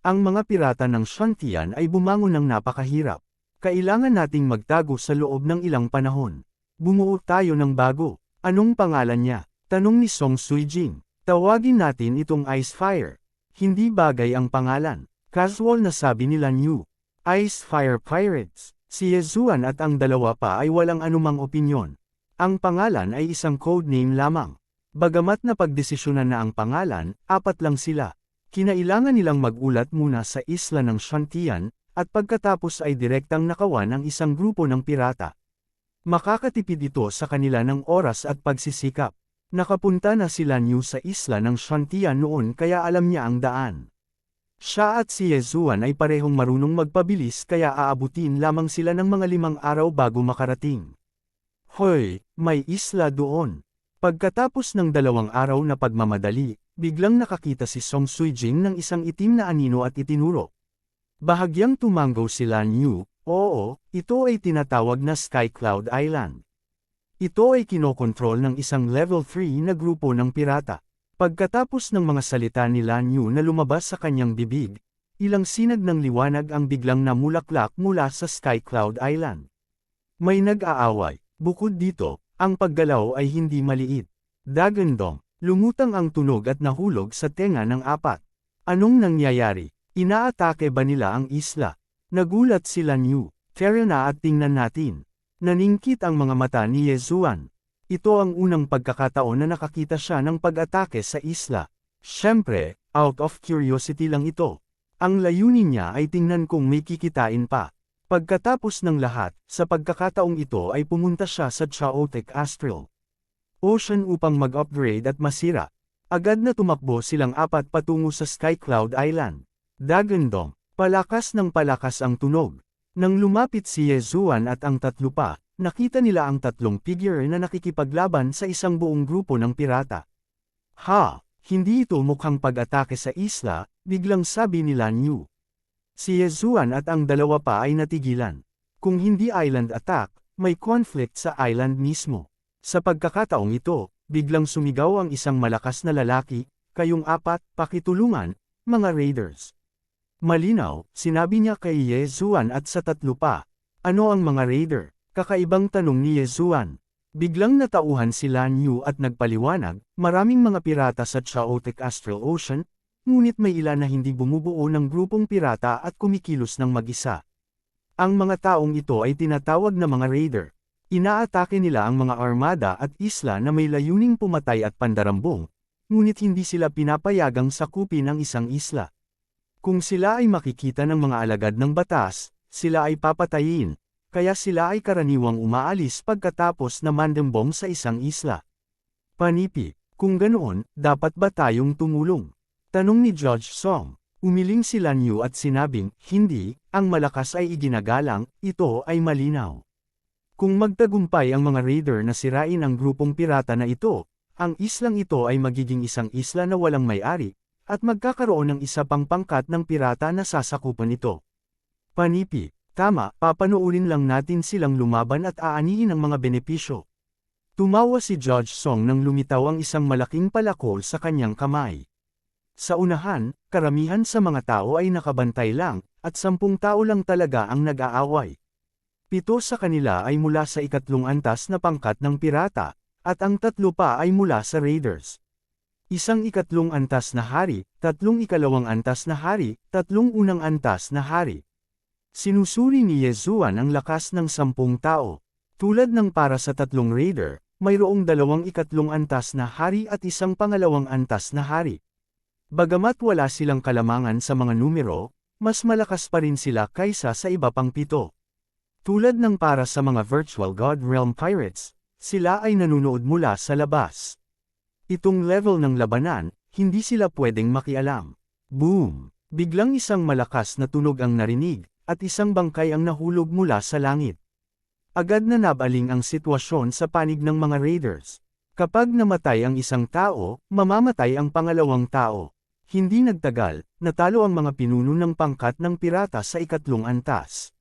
Ang mga pirata ng Shantian ay bumangon ng napakahirap. Kailangan nating magtago sa loob ng ilang panahon. Bumuo tayo ng bago. Anong pangalan niya? Tanong ni Song Suijing. Tawagin natin itong Ice Fire. Hindi bagay ang pangalan. Casual na sabi ni Lan Yu. Ice Fire Pirates. Si Yezuan at ang dalawa pa ay walang anumang opinyon. Ang pangalan ay isang code name lamang. Bagamat napagdesisyonan na ang pangalan, 4 lang sila. Kinailangan nilang magulat muna sa isla ng Shantian, at pagkatapos ay direktang nakawan ang isang grupo ng pirata. Makakatipid ito sa kanila ng oras at pagsisikap. Nakapunta na si Lan Yu sa isla ng Shantian noon kaya alam niya ang daan. Siya at si Yezuan ay parehong marunong magpabilis kaya aabutin lamang sila ng mga 5 araw bago makarating. Hoy, may isla doon. Pagkatapos ng 2 araw na pagmamadali, biglang nakakita si Song Suijing ng isang itim na anino at itinuro. Bahagyang tumanggaw si Lan Yu. Oo, ito ay tinatawag na Sky Cloud Island. Ito ay kinokontrol ng isang Level 3 na grupo ng pirata. Pagkatapos ng mga salita ni Lan Yu na lumabas sa kanyang bibig, ilang sinag ng liwanag ang biglang namulaklak mula sa Sky Cloud Island. May nag-aaway. Bukod dito, ang paggalaw ay hindi maliit. Dagandong, lumutang ang tunog at nahulog sa tenga ng 4. Anong nangyayari? Inaatake ba nila ang isla? Nagulat si Lan Yu. Tara na at tingnan natin. Naningkit ang mga mata ni Yezuan. Ito ang unang pagkakataon na nakakita siya ng pag-atake sa isla. Siyempre, out of curiosity lang ito. Ang layunin niya ay tingnan kung may kikitain pa. Pagkatapos ng lahat, sa pagkakataong ito ay pumunta siya sa Chaotic Astral Ocean upang mag-upgrade at masira. Agad na tumakbo silang apat patungo sa Sky Cloud Island. Dagandong, palakas ng palakas ang tunog. Nang lumapit si Yezuan at ang tatlo pa, nakita nila ang tatlong figure na nakikipaglaban sa isang buong grupo ng pirata. Ha! Hindi ito mukhang pag-atake sa isla, biglang sabi ni Lan Yu. Si Yezuan at ang dalawa pa ay natigilan. Kung hindi island attack, may conflict sa island mismo. Sa pagkakataong ito, biglang sumigaw ang isang malakas na lalaki, "Kayong apat, pakitulungan, mga raiders." Malinaw, sinabi niya kay Yezuan at sa tatlo pa. Ano ang mga raider? Kakaibang tanong ni Yezuan. Biglang natauhan si Lan Yu at nagpaliwanag, maraming mga pirata sa Chaotic Astral Ocean, ngunit may ilan na hindi bumubuo ng grupong pirata at kumikilos ng mag-isa. Ang mga taong ito ay tinatawag na mga raider. Inaatake nila ang mga armada at isla na may layuning pumatay at pandarambong, ngunit hindi sila pinapayagang sakupin ang isang isla. Kung sila ay makikita ng mga alagad ng batas, sila ay papatayin, kaya sila ay karaniwang umaalis pagkatapos na mandambong sa isang isla. Panipi, kung ganoon, dapat ba tayong tumulong? Tanong ni Judge Song. Umiling si Lan Yu at sinabing, hindi, ang malakas ay iginagalang, ito ay malinaw. Kung magtagumpay ang mga raider na sirain ang grupong pirata na ito, ang islang ito ay magiging isang isla na walang may-ari, at magkakaroon ng isa pang pangkat ng pirata na sasakupan ito. Panipi, tama, papanoorin lang natin silang lumaban at aanihin ang mga benepisyo. Tumawa si Judge Song nang lumitaw ang isang malaking palakol sa kanyang kamay. Sa unahan, karamihan sa mga tao ay nakabantay lang, at 10 tao lang talaga ang nag-aaway. 7 sa kanila ay mula sa ikatlong antas na pangkat ng pirata, at ang 3 pa ay mula sa raiders. Isang ikatlong antas na hari, 3 ikalawang antas na hari, 3 unang antas na hari. Sinusuri ni Yezuan ang lakas ng 10 tao. Tulad ng para sa 3 raider, mayroong 2 ikatlong antas na hari at isang pangalawang antas na hari. Bagamat wala silang kalamangan sa mga numero, mas malakas pa rin sila kaysa sa iba pang 7. Tulad ng para sa mga Virtual God Realm Pirates, sila ay nanunood mula sa labas. Itong level ng labanan, hindi sila pwedeng makialam. Boom! Biglang isang malakas na tunog ang narinig, at isang bangkay ang nahulog mula sa langit. Agad na nabaling ang sitwasyon sa panig ng mga raiders. Kapag namatay ang isang tao, mamamatay ang pangalawang tao. Hindi nagtagal, natalo ang mga pinuno ng pangkat ng pirata sa ikatlong antas.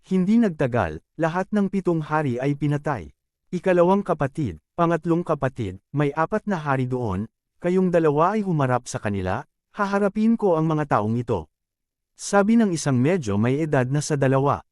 Hindi nagtagal, lahat ng 7 hari ay pinatay. Ikalawang kapatid, pangatlong kapatid, may 4 na hari doon, kayong dalawa ay humarap sa kanila, haharapin ko ang mga taong ito. Sabi ng isang medyo may edad na sa dalawa.